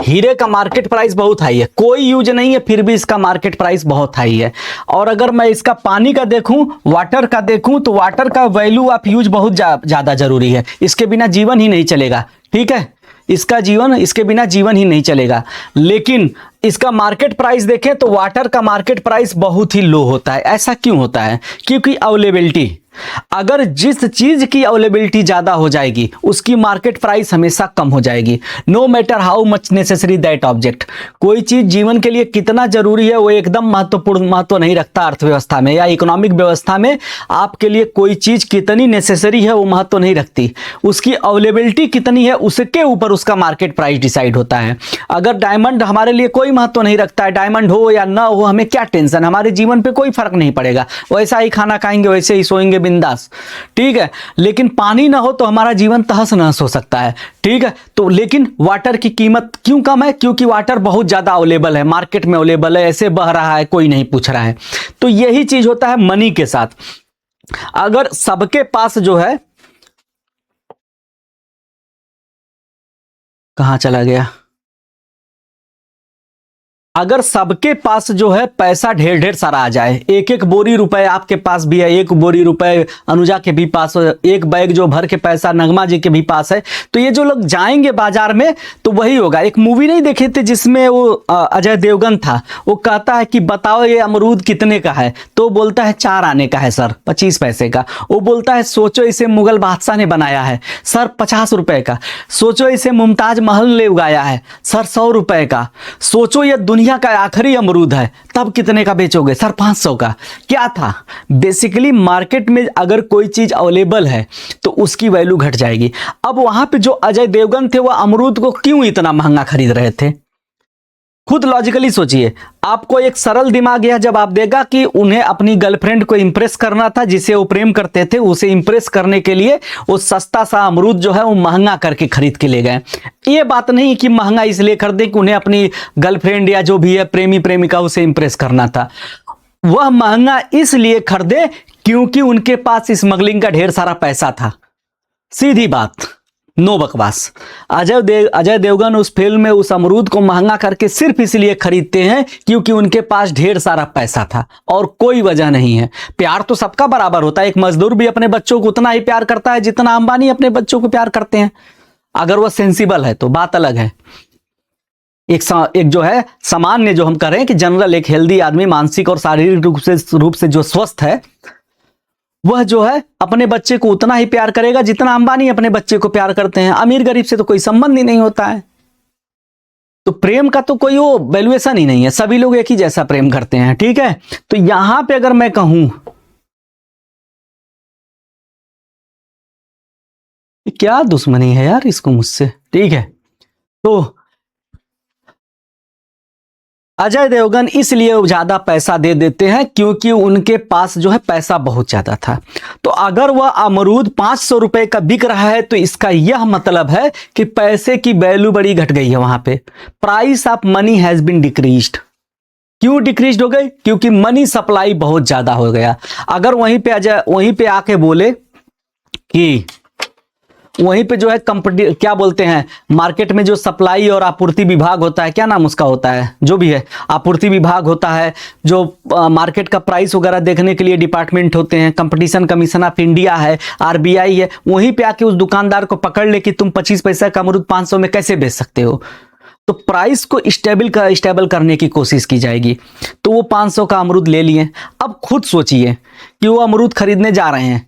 हीरे का मार्केट प्राइस बहुत हाई है, कोई यूज नहीं है फिर भी इसका मार्केट प्राइस बहुत हाई है। और अगर मैं इसका पानी का देखूं, वाटर का देखूं, तो वाटर का वैल्यू ऑफ यूज बहुत ज्यादा जरूरी है, इसके बिना जीवन ही नहीं चलेगा। ठीक है, इसके बिना जीवन ही नहीं चलेगा। लेकिन इसका मार्केट प्राइस देखें तो वाटर का मार्केट प्राइस बहुत ही लो होता है। ऐसा क्यों होता है, क्योंकि अवेलेबिलिटी, अगर जिस चीज की अवेलेबिलिटी ज्यादा हो जाएगी उसकी मार्केट प्राइस हमेशा कम हो जाएगी। No matter how much necessary that object, कोई चीज जीवन के लिए कितना जरूरी है वो एकदम महत्व नहीं रखता अर्थव्यवस्था में या इकोनॉमिक व्यवस्था में। आपके लिए कोई चीज कितनी नेसेसरी है वो महत्व नहीं रखती, उसकी अवेलेबिलिटी कितनी है उसके ऊपर उसका मार्केट प्राइस डिसाइड होता है। अगर डायमंड हमारे लिए कोई महत्व नहीं रखता है, डायमंड हो या ना हो हमें क्या टेंशन, हमारे जीवन पे कोई फर्क नहीं पड़ेगा, वैसा ही खाना खाएंगे, वैसे ही सोएंगे बिंदास। ठीक है, लेकिन पानी ना हो तो हमारा जीवन तहस नहस हो सकता है। ठीक है, तो लेकिन वाटर की कीमत क्यों कम है, क्योंकि वाटर बहुत ज्यादा अवेलेबल है, मार्केट में अवेलेबल है, ऐसे बह रहा है, कोई नहीं पूछ रहा है। तो यही चीज होता है मनी के साथ। अगर सबके पास जो है, कहां चला गया, अगर सबके पास जो है पैसा ढेर ढेर सारा आ जाए, एक एक बोरी रुपए आपके पास भी है, एक बोरी रुपए अनुजा के भी पास, एक बैग जो भर के पैसा नगमा जी के भी पास है, तो ये जो लोग जाएंगे बाजार में तो वही होगा। एक मूवी नहीं देखे थे जिसमें वो अजय देवगन था, वो कहता है कि बताओ ये अमरूद कितने का है, तो बोलता है 4 आने का है सर, 25 पैसे का। वो बोलता है सोचो इसे मुगल बादशाह ने बनाया है सर, 50 रुपए का। सोचो इसे मुमताज महल ने उगाया है सर, 100 रुपए का। सोचो ये दुनिया का आखिरी अमरूद है, तब कितने का बेचोगे सर, 500 का। क्या था बेसिकली, मार्केट में अगर कोई चीज अवेलेबल है तो उसकी वैल्यू घट जाएगी। अब वहां पे जो अजय देवगन थे वो अमरूद को क्यों इतना महंगा खरीद रहे थे? खुद लॉजिकली सोचिए। आपको एक सरल दिमाग यह जवाब देगा कि उन्हें अपनी गर्लफ्रेंड को इंप्रेस करना था, जिसे वो प्रेम करते थे, उसे इंप्रेस करने के लिए वो सस्ता सा अमरूद जो है वो महंगा करके खरीद के ले गए। ये बात नहीं कि महंगा इसलिए खरीदे कि उन्हें अपनी गर्लफ्रेंड या जो भी है प्रेमी प्रेमिका उसे इंप्रेस करना था। वह महंगा इसलिए खरीदे क्योंकि उनके पास स्मगलिंग का ढेर सारा पैसा था। सीधी बात, नो बकवास। अजय देवगन उस फिल्म में उस अमरूद को महंगा करके सिर्फ इसलिए खरीदते हैं क्योंकि उनके पास ढेर सारा पैसा था, और कोई वजह नहीं है। प्यार तो सबका बराबर होता है, एक मजदूर भी अपने बच्चों को उतना ही प्यार करता है जितना अंबानी अपने बच्चों को प्यार करते हैं, अगर वह सेंसिबल है तो बात अलग है। एक जो है सामान्य, जो हम कह रहे हैं कि जनरल, एक हेल्दी आदमी मानसिक और शारीरिक रूप से जो स्वस्थ है, वह जो है अपने बच्चे को उतना ही प्यार करेगा जितना अंबानी अपने बच्चे को प्यार करते हैं। अमीर गरीब से तो कोई संबंध ही नहीं होता है। तो प्रेम का तो कोई वो वैल्यूएशन ही नहीं है, सभी लोग एक ही जैसा प्रेम करते हैं। ठीक है, तो यहां पे अगर मैं कहूं क्या दुश्मनी है यार इसको मुझसे, ठीक है, तो अजय देवगन इसलिए ज्यादा पैसा दे देते हैं क्योंकि उनके पास जो है पैसा बहुत ज्यादा था। तो अगर वह अमरूद 500 रुपए का बिक रहा है तो इसका यह मतलब है कि पैसे की वैल्यू बड़ी घट गई है। वहां पे price of money has been decreased. क्यों डिक्रीज्ड हो गई? क्योंकि मनी सप्लाई बहुत ज्यादा हो गया। अगर वहीं पे आके बोले कि वहीं पे जो है क्या बोलते हैं, मार्केट में जो सप्लाई और आपूर्ति विभाग होता है, क्या नाम उसका होता है, जो भी है आपूर्ति विभाग होता है, जो मार्केट का प्राइस वगैरह देखने के लिए डिपार्टमेंट होते हैं, कंपटीशन कमीशन ऑफ इंडिया है, आरबीआई है, वहीं पे आके उस दुकानदार को पकड़ ले कि तुम 25 पैसे का अमरूद 500 में कैसे बेच सकते हो, तो प्राइस को स्टेबल करने की कोशिश की जाएगी। तो वो 500 का अमरूद ले लिए। अब खुद सोचिए कि वो अमरूद खरीदने जा रहे हैं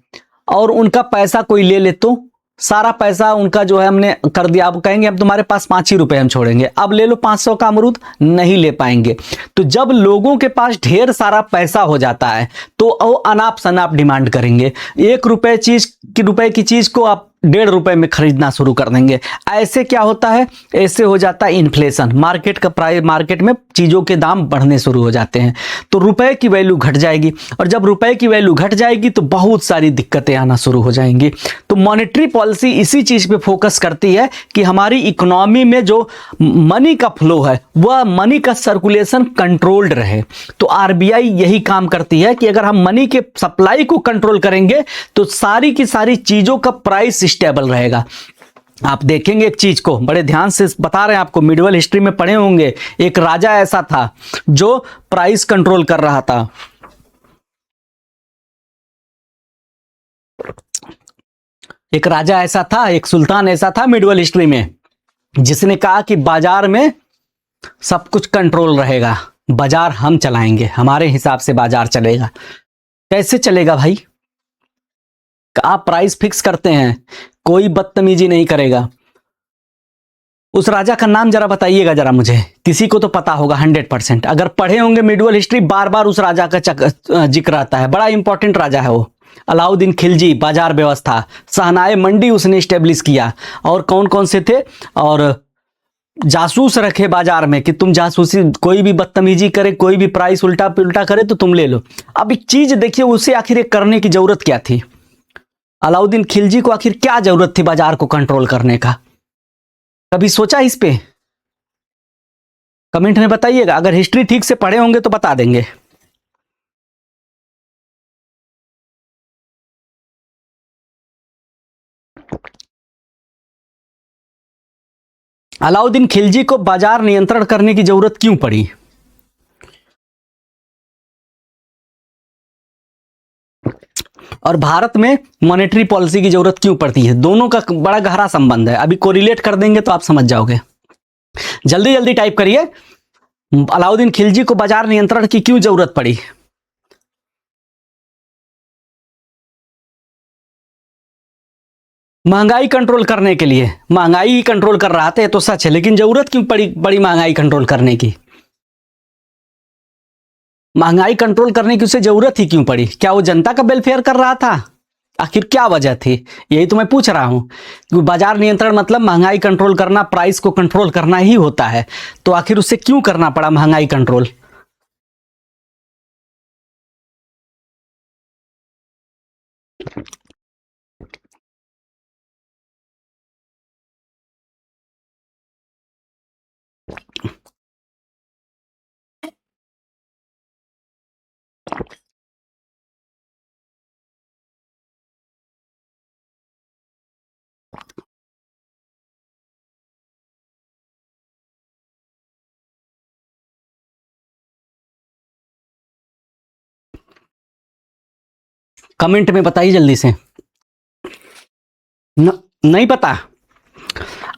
और उनका पैसा कोई ले ले, तो सारा पैसा उनका जो है हमने कर दिया। अब कहेंगे अब तुम्हारे पास 5 ही रुपए हम छोड़ेंगे, अब ले लो 500 का अमरूद, नहीं ले पाएंगे। तो जब लोगों के पास ढेर सारा पैसा हो जाता है तो वो अनाप शनाप डिमांड करेंगे। 1 रुपए की चीज को आप 1.5 रुपए में खरीदना शुरू कर देंगे। ऐसे क्या होता है? ऐसे हो जाता है इन्फ्लेशन, मार्केट में चीजों के दाम बढ़ने शुरू हो जाते हैं, तो रुपए की वैल्यू घट जाएगी, और जब रुपए की वैल्यू घट जाएगी तो बहुत सारी दिक्कतें आना शुरू हो जाएंगी। तो मॉनेटरी पॉलिसी इसी चीज पे फोकस करती है कि हमारी इकोनॉमी में जो मनी का फ्लो है, वह मनी का सर्कुलेशन कंट्रोल्ड रहे। तो आरबीआई यही काम करती है कि अगर हम मनी के सप्लाई को कंट्रोल करेंगे तो सारी की सारी चीजों का प्राइस स्टेबल रहेगा। आप देखेंगे एक चीज को बड़े ध्यान से बता रहे हैं आपको, मिडिवल हिस्ट्री में पढ़े होंगे, एक राजा ऐसा था जो प्राइस कंट्रोल कर रहा था। एक राजा ऐसा था, एक सुल्तान ऐसा था मिडिवल हिस्ट्री में, जिसने कहा कि बाजार में सब कुछ कंट्रोल रहेगा, बाजार हम चलाएंगे, हमारे हिसाब से बाजार चलेगा। कैसे चलेगा भाई? आप प्राइस फिक्स करते हैं, कोई बदतमीजी नहीं करेगा। उस राजा का नाम जरा बताइएगा जरा मुझे, किसी को तो पता होगा 100%। अगर पढ़े होंगे मिडिवल हिस्ट्री, बार बार उस राजा का जिक्र आता है, बड़ा इंपॉर्टेंट राजा है वो। अलाउद्दीन खिलजी, बाजार व्यवस्था, सहनाए मंडी उसने स्टेब्लिश किया। और कौन कौन से थे? और जासूस रखे बाजार में कि तुम जासूसी, कोई भी बदतमीजी करे, कोई भी प्राइस उल्टा पुल्टा करे तो तुम ले लो। अब एक चीज देखिए, उसे आखिर ये करने की जरूरत क्या थी? अलाउद्दीन खिलजी को आखिर क्या जरूरत थी बाजार को कंट्रोल करने का? कभी सोचा इस पे? कमेंट में बताइएगा, अगर हिस्ट्री ठीक से पढ़े होंगे तो बता देंगे। अलाउद्दीन खिलजी को बाजार नियंत्रण करने की जरूरत क्यों पड़ी? और भारत में मॉनेटरी पॉलिसी की जरूरत क्यों पड़ती है। दोनों का बड़ा गहरा संबंध है, अभी कोरिलेट कर देंगे तो आप समझ जाओगे। जल्दी जल्दी टाइप करिए, अलाउद्दीन खिलजी को बाजार नियंत्रण की क्यों जरूरत पड़ी। महंगाई कंट्रोल करने के लिए, महंगाई ही कंट्रोल कर रहा था, ये तो सच है, लेकिन जरूरत क्यों पड़ी बड़ी महंगाई कंट्रोल करने की। महंगाई कंट्रोल करने की उसे जरूरत ही क्यों पड़ी, क्या वो जनता का वेलफेयर कर रहा था, आखिर क्या वजह थी, यही तो मैं पूछ रहा हूं। क्योंकि बाजार नियंत्रण मतलब महंगाई कंट्रोल करना, प्राइस को कंट्रोल करना ही होता है, तो आखिर उसे क्यों करना पड़ा महंगाई कंट्रोल। कमेंट में बताइए जल्दी से। नहीं पता।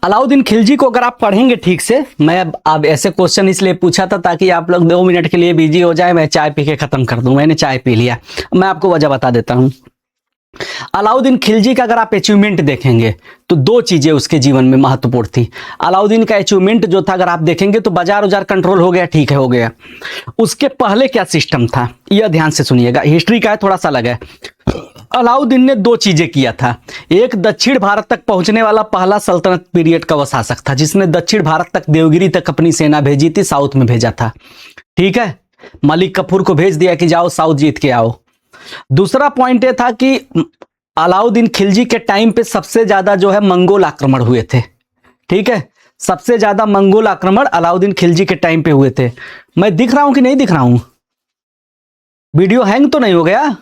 अलाउद्दीन खिलजी को अगर आप पढ़ेंगे ठीक से, मैं अब ऐसे क्वेश्चन इसलिए पूछा था ताकि आप लोग 2 मिनट के लिए बिजी हो जाए, मैं चाय पी के खत्म कर दूं। मैंने चाय पी लिया, मैं आपको वजह बता देता हूं। अलाउद्दीन खिलजी का अगर आप अचीवमेंट देखेंगे तो 2 चीजें उसके जीवन में महत्वपूर्ण थी। अलाउद्दीन का अचीवमेंट जो था अगर आप देखेंगे तो बाजार उजार कंट्रोल हो गया, ठीक है, हो गया। उसके पहले क्या सिस्टम था, यह ध्यान से सुनिएगा, हिस्ट्री का है, थोड़ा सा अलग है। अलाउद्दीन ने 2 चीजें किया था। एक, दक्षिण भारत तक पहुंचने वाला पहला सल्तनत पीरियड का वह शासक था जिसने दक्षिण भारत तक, देवगिरी तक अपनी सेना भेजी थी, साउथ में भेजा था, ठीक है। मलिक कफूर को भेज दिया कि जाओ साउथ जीत के आओ। दूसरा पॉइंट यह था कि अलाउद्दीन खिलजी के टाइम पे सबसे ज्यादा जो है मंगोल आक्रमण हुए थे, ठीक है, सबसे ज्यादा मंगोल आक्रमण अलाउद्दीन खिलजी के टाइम पे हुए थे। मैं दिख रहा हूं कि नहीं दिख रहा हूं, वीडियो हैंग तो नहीं हो गया।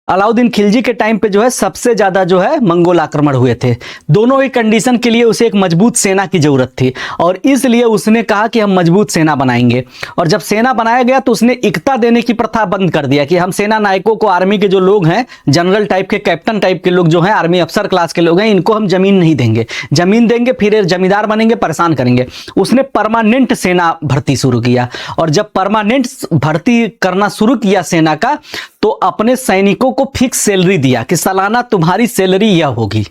अलाउद्दीन खिलजी के टाइम पे जो है सबसे ज्यादा जो है मंगोल आक्रमण हुए थे। दोनों ही कंडीशन के लिए उसे एक मजबूत सेना की जरूरत थी और इसलिए उसने कहा कि हम मजबूत सेना बनाएंगे। और जब सेना बनाया गया तो उसने एकता देने की प्रथा बंद कर दिया कि हम सेना नायकों को, आर्मी के जो लोग हैं, जनरल टाइप के, कैप्टन टाइप के लोग जो हैं, आर्मी अफसर क्लास के लोग हैं, इनको हम जमीन नहीं देंगे, जमीन देंगे फिर जमींदार बनेंगे, परेशान करेंगे। उसने परमानेंट सेना भर्ती शुरू किया और जब परमानेंट भर्ती करना शुरू किया सेना का, तो अपने सैनिकों को फिक्स सैलरी दिया कि सालाना तुम्हारी सैलरी यह होगी।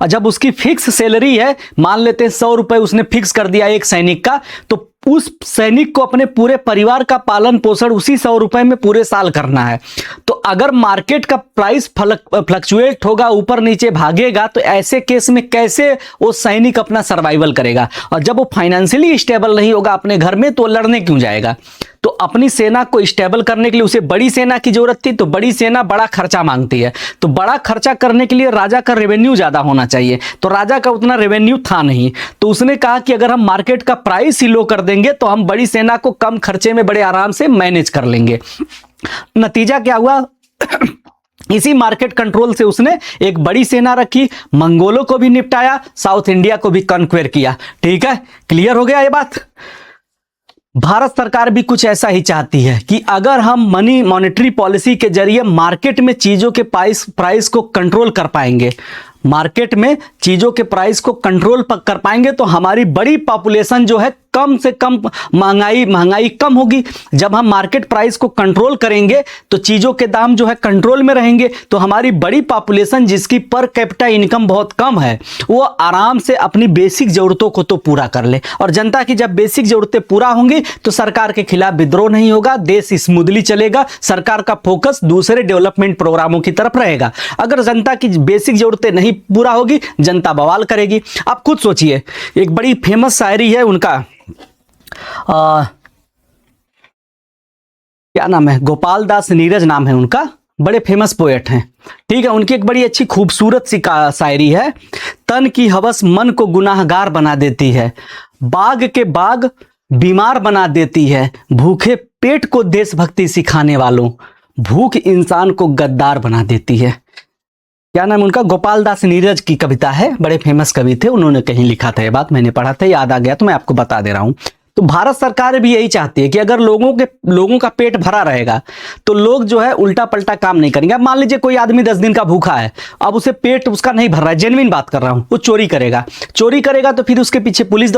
और जब उसकी फिक्स सैलरी है, मान लेते हैं 100 रुपए उसने फिक्स कर दिया एक सैनिक का, तो उस सैनिक को अपने पूरे परिवार का पालन पोषण उसी 100 रुपए में पूरे साल करना है। तो अगर मार्केट का प्राइस फ्लक्चुएट होगा, ऊपर नीचे भागेगा, तो ऐसे केस में कैसे वो सैनिक अपना सर्वाइवल करेगा। और जब वो फाइनेंशियली स्टेबल नहीं होगा अपने घर में, तो लड़ने क्यों जाएगा। तो अपनी सेना को स्टेबल करने के लिए उसे बड़ी सेना की जरूरत थी। तो बड़ी सेना बड़ा खर्चा मांगती है, तो बड़ा खर्चा करने के लिए राजा का रेवेन्यू ज्यादा होना चाहिए। तो राजा का उतना रेवेन्यू था नहीं, तो उसने कहा कि अगर हम मार्केट का प्राइस ही लो कर देंगे तो हम बड़ी सेना को कम खर्चे में बड़े आराम से मैनेज कर लेंगे। नतीजा क्या हुआ इसी मार्केट कंट्रोल से उसने एक बड़ी सेना रखी, मंगोलों को भी निपटाया, साउथ इंडिया को भी कॉन्क्वेर किया। ठीक है, क्लियर हो गया ये बात। भारत सरकार भी कुछ ऐसा ही चाहती है कि अगर हम मॉनेटरी पॉलिसी के जरिए मार्केट में चीजों के प्राइस को कंट्रोल कर पाएंगे, मार्केट में चीजों के प्राइस को कंट्रोल कर पाएंगे, तो हमारी बड़ी पॉपुलेशन जो है कम से कम महंगाई कम होगी। जब हम मार्केट प्राइस को कंट्रोल करेंगे तो चीजों के दाम जो है कंट्रोल में रहेंगे, तो हमारी बड़ी पॉपुलेशन जिसकी पर कैपिटा इनकम बहुत कम है, वो आराम से अपनी बेसिक जरूरतों को तो पूरा कर ले। और जनता की जब बेसिक जरूरतें पूरा होंगी तो सरकार के खिलाफ विद्रोह नहीं होगा, देश स्मूथली चलेगा, सरकार का फोकस दूसरे डेवलपमेंट प्रोग्रामों की तरफ रहेगा। अगर जनता की बेसिक जरूरतें नहीं पूरा होगी, जनता बवाल करेगी। आप खुद सोचिए, एक बड़ी फेमस शायरी है उनका, क्या नाम है, गोपाल दास नीरज नाम है उनका, बड़े फेमस पोएट हैं। ठीक है, उनकी एक बड़ी अच्छी खूबसूरत सी शायरी है। तन की हवस मन को गुनाहगार बना देती है, बाग के बाग बीमार बना देती है, भूखे पेट को देशभक्ति सिखाने वालों, भूख इंसान को गद्दार बना देती है। क्या नाम उनका, गोपाल दास नीरज की कविता है, बड़े फेमस कवि थे, उन्होंने कहीं लिखा था ये बात, मैंने पढ़ा था, याद आ गया तो मैं आपको बता दे रहा हूं। तो भारत सरकार भी यही चाहती है कि अगर लोगों का पेट भरा रहेगा तो लोग जो है उल्टा पलटा काम नहीं करेंगे। अब मान लीजिए कोई आदमी 10 दिन का भूखा है, अब उसे पेट उसका नहीं भर रहा है, जेन्युइन बात कर रहा हूं, वो चोरी करेगा तो फिर उसके पीछे पुलिस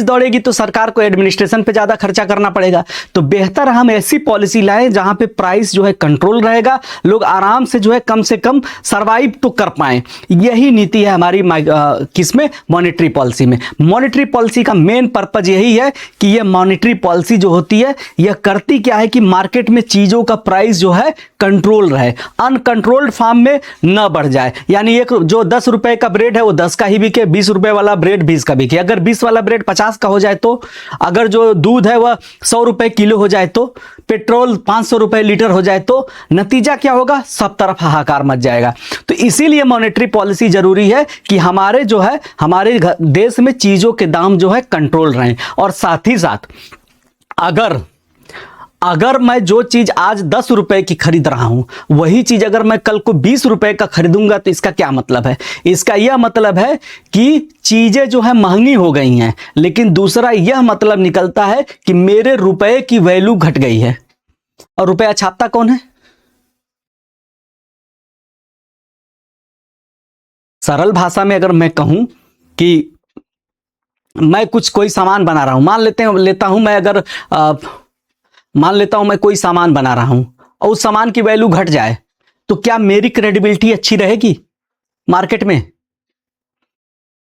दौड़ेगी तो सरकार को एडमिनिस्ट्रेशन पे ज्यादा खर्चा करना पड़ेगा। तो बेहतर हम ऐसी पॉलिसी लाएं जहां पे प्राइस जो है कंट्रोल रहेगा, लोग आराम से जो है कम से कम सर्वाइव तो कर पाए। यही नीति है हमारी किसमें, मॉनेटरी पॉलिसी में। मॉनेटरी पॉलिसी का मेन पर्पज यही है कि यह मॉनेटरी पॉलिसी जो होती है यह करती क्या है कि मार्केट में चीजों का प्राइस जो है कंट्रोल रहे, अनकंट्रोल्ड फॉर्म में न बढ़ जाए। यानी एक जो 10 रुपए का ब्रेड है वो 10 का ही बिके, 20 रुपए वाला ब्रेड 20 का बिके। अगर 20 वाला ब्रेड 50 का हो जाए तो, अगर जो दूध है वह 100 रुपए किलो हो जाए तो, पेट्रोल 500 रुपए लीटर हो जाए तो नतीजा क्या होगा, सब तरफ हाहाकार मच जाएगा। तो इसीलिए मॉनेटरी पॉलिसी जरूरी है कि हमारे जो है हमारे देश में चीजों के दाम जो है कंट्रोल रहें। और साथ ही साथ अगर मैं जो चीज आज 10 रुपए की खरीद रहा हूं वही चीज अगर मैं कल को 20 रुपए का खरीदूंगा तो इसका क्या मतलब है, इसका यह मतलब है कि चीजें जो है महंगी हो गई हैं। लेकिन दूसरा यह मतलब निकलता है कि मेरे रुपए की वैल्यू घट गई है। और रुपया छापता कौन है? सरल भाषा में अगर मैं कहूं कि मैं कोई सामान बना रहा हूं, मान लेता हूं मैं कोई सामान बना रहा हूं और उस सामान की वैल्यू घट जाए तो क्या मेरी क्रेडिबिलिटी अच्छी रहेगी मार्केट में?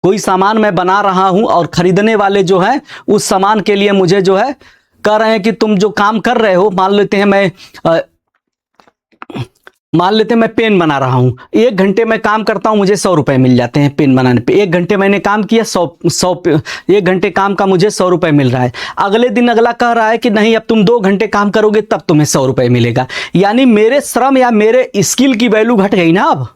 कोई सामान मैं बना रहा हूं और खरीदने वाले जो है उस सामान के लिए मुझे जो है कह रहे हैं कि तुम जो काम कर रहे हो, मान लेते हैं मैं पेन बना रहा हूं, 1 घंटे में काम करता हूं, मुझे 100 रुपए मिल जाते हैं पेन बनाने पे। 1 घंटे मैंने काम किया, 1 घंटे काम का मुझे 100 रुपए मिल रहा है। अगले दिन अगला कह रहा है कि नहीं, अब तुम 2 घंटे काम करोगे तब तुम्हें 100 रुपए मिलेगा। यानी मेरे श्रम या मेरे स्किल की वैल्यू घट गई ना। अब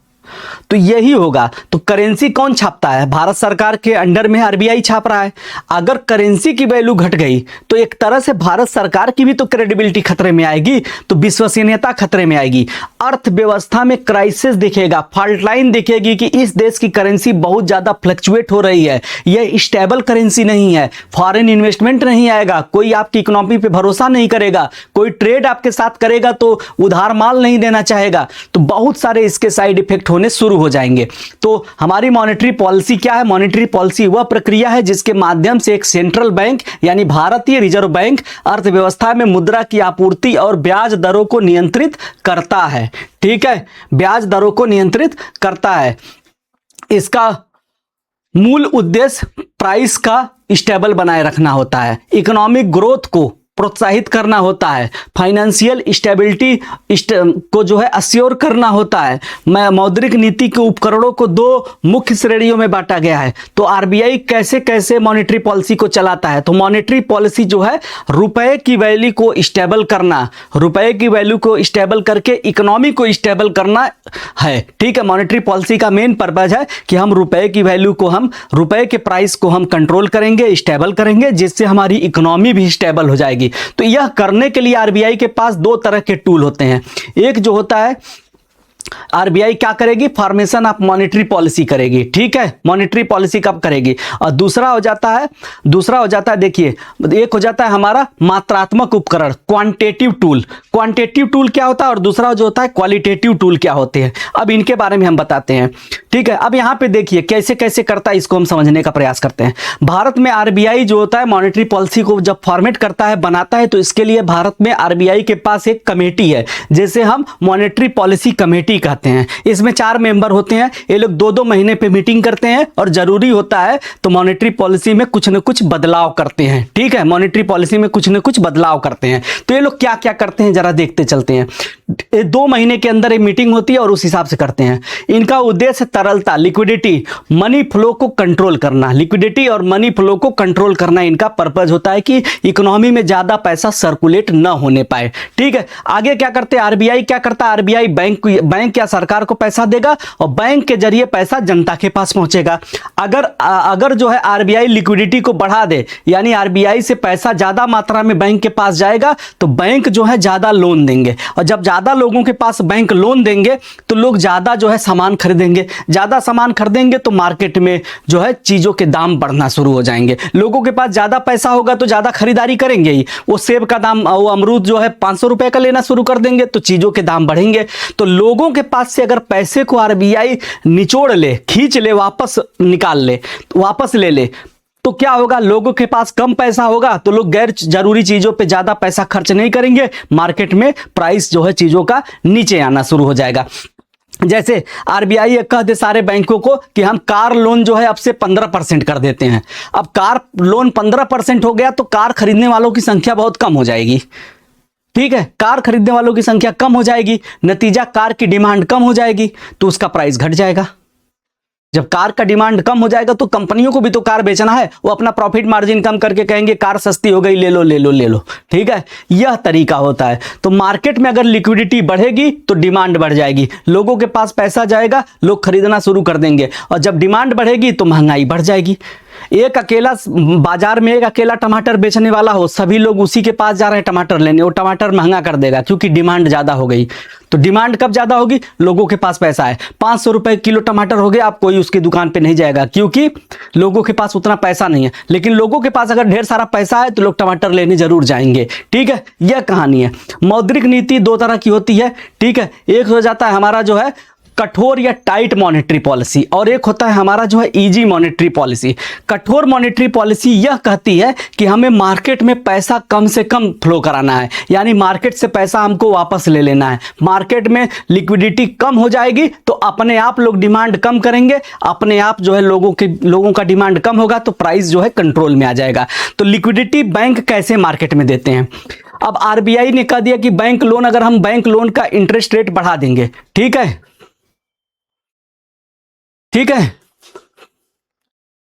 तो यही होगा। तो करेंसी कौन छापता है? भारत सरकार के अंडर में आरबीआई छाप रहा है। अगर करेंसी की वैल्यू घट गई तो एक तरह से भारत सरकार की भी तो क्रेडिबिलिटी खतरे में आएगी, तो विश्वसनीयता खतरे में आएगी। अर्थव्यवस्था में क्राइसिस दिखेगा, फॉल्ट लाइन दिखेगी कि इस देश की करेंसी बहुत ज्यादा फ्लक्चुएट हो रही है, यह स्टेबल करेंसी नहीं है, फॉरेन इन्वेस्टमेंट नहीं आएगा, कोई आपकी इकोनॉमी पे भरोसा नहीं करेगा, कोई ट्रेड आपके साथ करेगा तो उधार माल नहीं देना चाहेगा। तो बहुत सारे इसके साइड इफेक्ट होने शुरू हो जाएंगे। तो हमारी मॉनेटरी पॉलिसी क्या है? मॉनेटरी पॉलिसी वह प्रक्रिया है जिसके माध्यम से एक सेंट्रल बैंक यानी भारतीय रिजर्व बैंक अर्थव्यवस्था में मुद्रा की आपूर्ति और ब्याज दरों को नियंत्रित करता है। ठीक है, ब्याज दरों को नियंत्रित करता है। इसका मूल उद्देश्य प्राइस का स्टेबल बनाए रखना होता है, इकोनॉमिक ग्रोथ को प्रोत्साहित करना होता है, फाइनेंशियल स्टेबिलिटी को जो है अश्योर करना होता है। मौद्रिक नीति के उपकरणों को 2 मुख्य श्रेणियों में बांटा गया है। तो आरबीआई कैसे कैसे मॉनेटरी पॉलिसी को चलाता है? तो मॉनेटरी पॉलिसी जो है रुपए की वैल्यू को स्टेबल करना, रुपए की वैल्यू को स्टेबल करके इकोनॉमी को स्टेबल करना है। ठीक है, मॉनेटरी पॉलिसी का मेन पर्पज है कि हम रुपए की वैल्यू को, हम रुपए के प्राइस को हम कंट्रोल करेंगे, स्टेबल करेंगे, जिससे हमारी इकोनॉमी भी स्टेबल हो जाएगी। तो यह करने के लिए आरबीआई के पास 2 तरह के टूल होते हैं। एक जो होता है आरबीआई क्या करेगी? फॉर्मेशन ऑफ मॉनेटरी पॉलिसी करेगी। ठीक है, मॉनेटरी पॉलिसी कब करेगी? और दूसरा हो जाता है देखिए, एक हो जाता है हमारा मात्रात्मक उपकरण, क्वांटिटेटिव टूल। क्वांटिटेटिव टूल क्या होता है और दूसरा जो होता है क्वालिटेटिव टूल क्या होते हैं। अब इनके बारे में हम बताते हैं। ठीक है, अब यहां पे देखिए कैसे कैसे करता है, इसको हम समझने का प्रयास करते हैं। भारत में आरबीआई जो होता है मॉनेटरी पॉलिसी को जब फॉर्मेट करता है, बनाता है, तो इसके लिए भारत में आरबीआई के पास एक कमेटी है, जैसे हम मॉनेटरी पॉलिसी कमेटी कहते हैं। इसमें 4 मेंबर होते हैं। ये लोग 2-2 महीने पे मीटिंग करते हैं और जरूरी होता है तो मॉनेटरी पॉलिसी में कुछ न कुछ बदलाव करते हैं। ठीक है, मॉनेटरी पॉलिसी में कुछ न कुछ बदलाव करते हैं। तो ये लोग क्या क्या करते हैं जरा देखते चलते हैं। 2 महीने के अंदर एक मीटिंग होती है और उस हिसाब से करते हैं। इनका उद्देश्य तरलता, लिक्विडिटी, मनी फ्लो को कंट्रोल करना, लिक्विडिटी और मनी फ्लो को कंट्रोल करना इनका पर्पज होता है कि इकोनॉमी में ज्यादा पैसा सर्कुलेट न होने पाए। ठीक है, आगे क्या करते हैं आरबीआई? क्या करता है आरबीआई? बैंक बैंक क्या सरकार को पैसा देगा और बैंक के जरिए पैसा जनता के पास पहुंचेगा। अगर जो है आरबीआई लिक्विडिटी को बढ़ा दे, यानी आरबीआई से पैसा ज्यादा मात्रा में बैंक के पास जाएगा, तो बैंक जो है ज्यादा लोन देंगे, और जब ज्यादा लोगों के पास बैंक लोन देंगे तो लोग ज्यादा जो है सामान खरीदेंगे, ज्यादा सामान खरीदेंगे तो मार्केट में जो है चीजों के दाम बढ़ना शुरू हो जाएंगे। लोगों के पास ज्यादा पैसा होगा तो ज्यादा खरीदारी करेंगे ही। वो सेब का दाम, वो अमरूद जो है 500 रुपए का लेना शुरू कर देंगे तो चीजों के दाम बढ़ेंगे। तो लोगों के पास से अगर पैसे को आरबीआई निचोड़ ले, खींच ले, वापस निकाल ले, वापस ले ले, तो क्या होगा? लोगों के पास कम पैसा होगा तो लोग गैर जरूरी चीजों पे ज्यादा पैसा खर्च नहीं करेंगे, मार्केट में प्राइस जो है चीजों का नीचे आना शुरू हो जाएगा। जैसे आरबीआई कह दे सारे बैंकों को कि हम कार लोन जो है अब से 15% कर देते हैं। अब कार लोन 15% हो गया तो कार खरीदने वालों की संख्या बहुत कम हो जाएगी। ठीक है, कार खरीदने वालों की संख्या कम हो जाएगी, नतीजा कार की डिमांड कम हो जाएगी तो उसका प्राइस घट जाएगा। जब कार का डिमांड कम हो जाएगा तो कंपनियों को भी तो कार बेचना है, वो अपना प्रॉफिट मार्जिन कम करके कहेंगे कार सस्ती हो गई, ले लो ले लो ले लो। ठीक है, यह तरीका होता है। तो मार्केट में अगर लिक्विडिटी बढ़ेगी तो डिमांड बढ़ जाएगी, लोगों के पास पैसा जाएगा, लोग खरीदना शुरू कर देंगे, और जब डिमांड बढ़ेगी तो महंगाई बढ़ जाएगी। एक अकेला बाजार में एक अकेला टमाटर बेचने वाला हो, सभी लोग उसी के पास जा रहे हैं टमाटर लेने, वो टमाटर महंगा कर देगा क्योंकि डिमांड ज्यादा हो गई। तो डिमांड कब ज्यादा होगी? लोगों के पास पैसा है, 500 रुपए किलो टमाटर हो गया, आप कोई उसकी दुकान पे नहीं जाएगा क्योंकि लोगों के पास उतना पैसा नहीं है। लेकिन लोगों के पास अगर ढेर सारा पैसा है तो लोग टमाटर लेने जरूर जाएंगे। ठीक है, यह कहानी है। मौद्रिक नीति दो तरह की होती है। ठीक है, एक हो जाता है हमारा जो है कठोर या टाइट मॉनेटरी पॉलिसी, और एक होता है हमारा जो है इजी मॉनेटरी पॉलिसी। कठोर मॉनेटरी पॉलिसी यह कहती है कि हमें मार्केट में पैसा कम से कम फ्लो कराना है, यानी मार्केट से पैसा हमको वापस ले लेना है। मार्केट में लिक्विडिटी कम हो जाएगी तो अपने आप लोग डिमांड कम करेंगे, अपने आप जो है लोगों का डिमांड कम होगा तो प्राइस जो है कंट्रोल में आ जाएगा। तो लिक्विडिटी बैंक कैसे मार्केट में देते हैं? अब आरबीआई ने कह दिया कि बैंक लोन, अगर हम बैंक लोन का इंटरेस्ट रेट बढ़ा देंगे, ठीक है, ठीक है,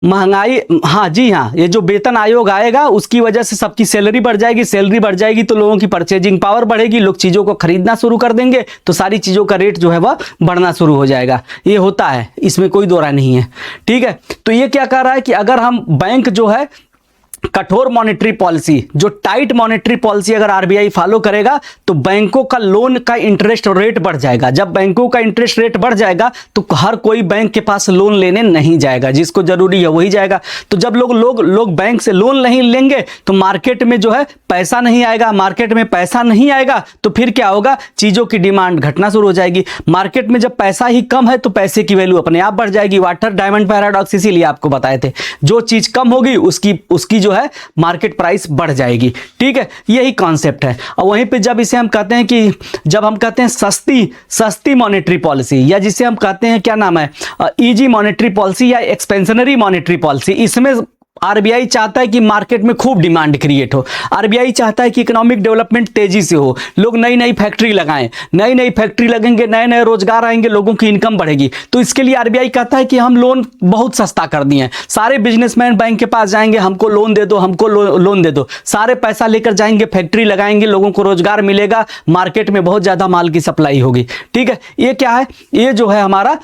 महंगाई, हाँ जी हाँ, ये जो वेतन आयोग आएगा उसकी वजह से सबकी सैलरी बढ़ जाएगी, सैलरी बढ़ जाएगी तो लोगों की परचेजिंग पावर बढ़ेगी, लोग चीजों को खरीदना शुरू कर देंगे तो सारी चीजों का रेट जो है वह बढ़ना शुरू हो जाएगा। ये होता है, इसमें कोई दो राय नहीं है। ठीक है, तो ये क्या कह रहा है कि अगर हम बैंक जो है कठोर मॉनेटरी पॉलिसी, जो टाइट मॉनेटरी पॉलिसी अगर आरबीआई फॉलो करेगा तो बैंकों का लोन का इंटरेस्ट रेट बढ़ जाएगा। जब बैंकों का इंटरेस्ट रेट बढ़ जाएगा तो हर कोई बैंक के पास लोन लेने नहीं जाएगा, जिसको जरूरी है वही जाएगा। तो जब लोग बैंक से लोन नहीं लेंगे तो मार्केट में जो है पैसा नहीं आएगा, मार्केट में पैसा नहीं आएगा तो फिर क्या होगा? चीजों की डिमांड घटना शुरू हो जाएगी। मार्केट में जब पैसा ही कम है तो पैसे की वैल्यू अपने आप बढ़ जाएगी। वाटर डायमंड पैराडॉक्स इसीलिए आपको बताए थे, जो चीज कम होगी उसकी जो है मार्केट प्राइस बढ़ जाएगी। ठीक है, यही कॉन्सेप्ट है। और वहीं पे जब इसे हम कहते हैं कि जब हम कहते हैं सस्ती मॉनेटरी पॉलिसी, या जिसे हम कहते हैं क्या नाम है, इजी मॉनेटरी पॉलिसी या एक्सपेंशनरी मॉनेटरी पॉलिसी, इसमें आरबीआई चाहता है कि मार्केट में खूब डिमांड क्रिएट हो। आरबीआई चाहता है कि इकोनॉमिक डेवलपमेंट तेजी से हो, लोग नई नई फैक्ट्री लगाएं, नई नई फैक्ट्री लगेंगे, नए नए रोजगार आएंगे, लोगों की इनकम बढ़ेगी। तो इसके लिए आरबीआई कहता है कि हम लोन बहुत सस्ता कर दिए, सारे बिजनेसमैन बैंक के पास जाएंगे, हमको लोन दे दो, हमको लोन दे दो, सारे पैसा लेकर जाएंगे, फैक्ट्री लगाएंगे, लोगों को रोजगार मिलेगा, मार्केट में बहुत ज्यादा माल की सप्लाई होगी। ठीक है, ये क्या है? ये जो है हमारा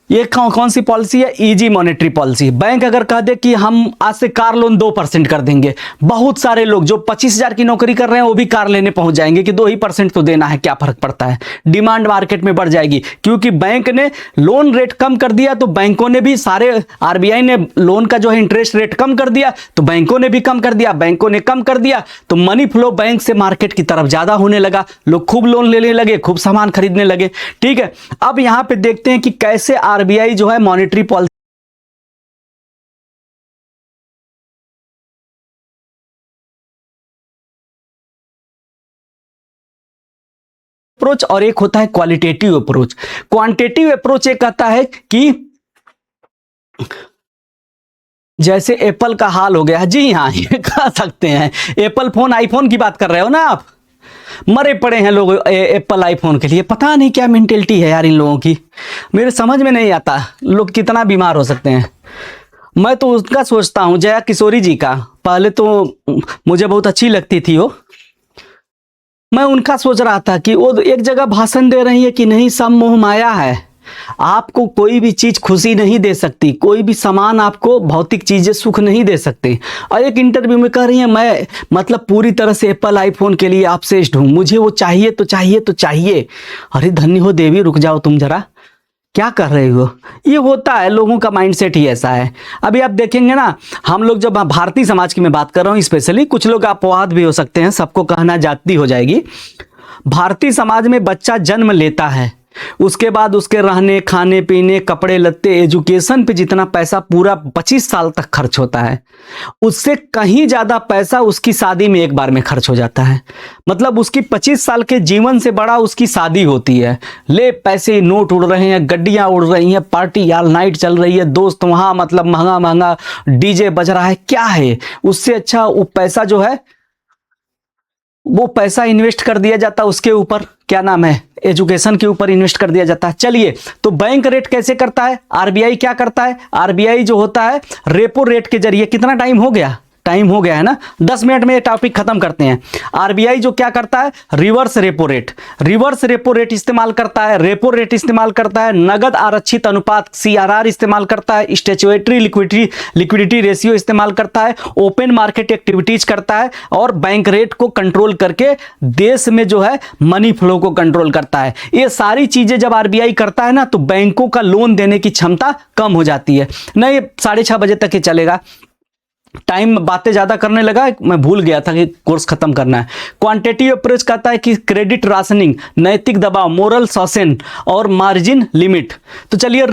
ये कौन सी पॉलिसी है? Easy monetary policy. बैंक अगर कह दे कि हम आज से कार लोन 2% कर देंगे, बहुत सारे लोग जो 25,000 की नौकरी कर रहे हैं वो भी कार लेने पहुंच जाएंगे कि 2% तो देना है, क्या फर्क पड़ता है। डिमांड मार्केट में बढ़ जाएगी क्योंकि बैंक ने लोन रेट कम कर दिया तो बैंकों ने भी, सारे आरबीआई ने लोन का जो है इंटरेस्ट रेट कम कर दिया तो बैंकों ने भी कम कर दिया, बैंकों ने कम कर दिया तो मनी फ्लो बैंक से मार्केट की तरफ ज्यादा होने लगा, लोग खूब लोन लेने लगे, खूब सामान खरीदने लगे। ठीक है, अब यहां पे देखते हैं कि कैसे आरबीआई जो है मॉनेटरी पॉलिसी अप्रोच, और एक होता है क्वालिटेटिव अप्रोच। क्वांटिटेटिव अप्रोच ये कहता है कि जैसे एप्पल का हाल हो गया, जी हाँ, ये कह सकते हैं, एप्पल फोन, आईफोन की बात कर रहे हो ना आप, मरे पड़े हैं लोग एप्पल आईफोन के लिए। पता नहीं क्या मेंटेलिटी है यार इन लोगों की, मेरे समझ में नहीं आता लोग कितना बीमार हो सकते हैं। मैं तो उसका सोचता हूँ, जया किशोरी जी का, पहले तो मुझे बहुत अच्छी लगती थी वो, मैं उनका सोच रहा था कि वो एक जगह भाषण दे रही है कि नहीं सब मोह माया है, आपको कोई भी चीज खुशी नहीं दे सकती, कोई भी सामान आपको भौतिक चीजें सुख नहीं दे सकती। और एक इंटरव्यू में कह रही है मैं मतलब पूरी तरह से एप्पल आईफोन के लिए ऑब्सेस्ड हूं, मुझे वो चाहिए तो चाहिए तो चाहिए। अरे धन्य हो देवी, रुक जाओ तुम जरा, क्या कर रहे हो? ये होता है, लोगों का माइंडसेट ही ऐसा है। अभी आप देखेंगे ना, हम लोग जब भारतीय समाज की मैं बात कर रहा हूँ स्पेशली, कुछ लोग अपवाद भी हो सकते हैं, सबको कहना जाति हो जाएगी। भारतीय समाज में बच्चा जन्म लेता है, उसके बाद उसके रहने खाने पीने कपड़े लत्ते एजुकेशन पे जितना पैसा पूरा 25 साल तक खर्च होता है, उससे कहीं ज्यादा पैसा उसकी शादी में एक बार में खर्च हो जाता है। मतलब उसकी 25 साल के जीवन से बड़ा उसकी शादी होती है। ले पैसे नोट उड़ रहे हैं, गड्डियां उड़ रही हैं, पार्टी यार नाइट चल रही है, दोस्त वहां मतलब महंगा महंगा डीजे बज रहा है, क्या है उससे अच्छा वो पैसा जो है वो पैसा इन्वेस्ट कर दिया जाता उसके ऊपर, क्या नाम है, एजुकेशन के ऊपर इन्वेस्ट कर दिया जाता है। चलिए, तो बैंक रेट कैसे करता है, आरबीआई क्या करता है? आरबीआई जो होता है रेपो रेट के जरिए, कितना टाइम हो गया? टाइम हो गया है ना, 10 मिनट में ये टॉपिक खत्म करते हैं। आरबीआई जो क्या करता है, reverse repo rate, reverse repo rate इस्तेमाल करता है, रेपो रेट इस्तेमाल करता है, नगद आरक्षित अनुपात सीआरआर इस्तेमाल करता है, स्टैच्यूटरी लिक्विडिटी रेशियो इस्तेमाल करता है, ओपन मार्केट एक्टिविटीज करता है, और बैंक रेट को कंट्रोल करके देश में जो है मनी फ्लो को कंट्रोल करता है। ये सारी चीजें जब आरबीआई करता है ना, तो बैंकों का लोन देने की क्षमता कम हो जाती है। नहीं 6:30 बजे तक ही चलेगा, टाइम बातें ज्यादा करने लगा, मैं भूल गया था कि कोर्स खत्म करना है। क्वांटिटेटिव अप्रोच कहता है कि क्रेडिट राशनिंग, नैतिक दबाव, मोरल शासन और मार्जिन लिमिट। तो चलिए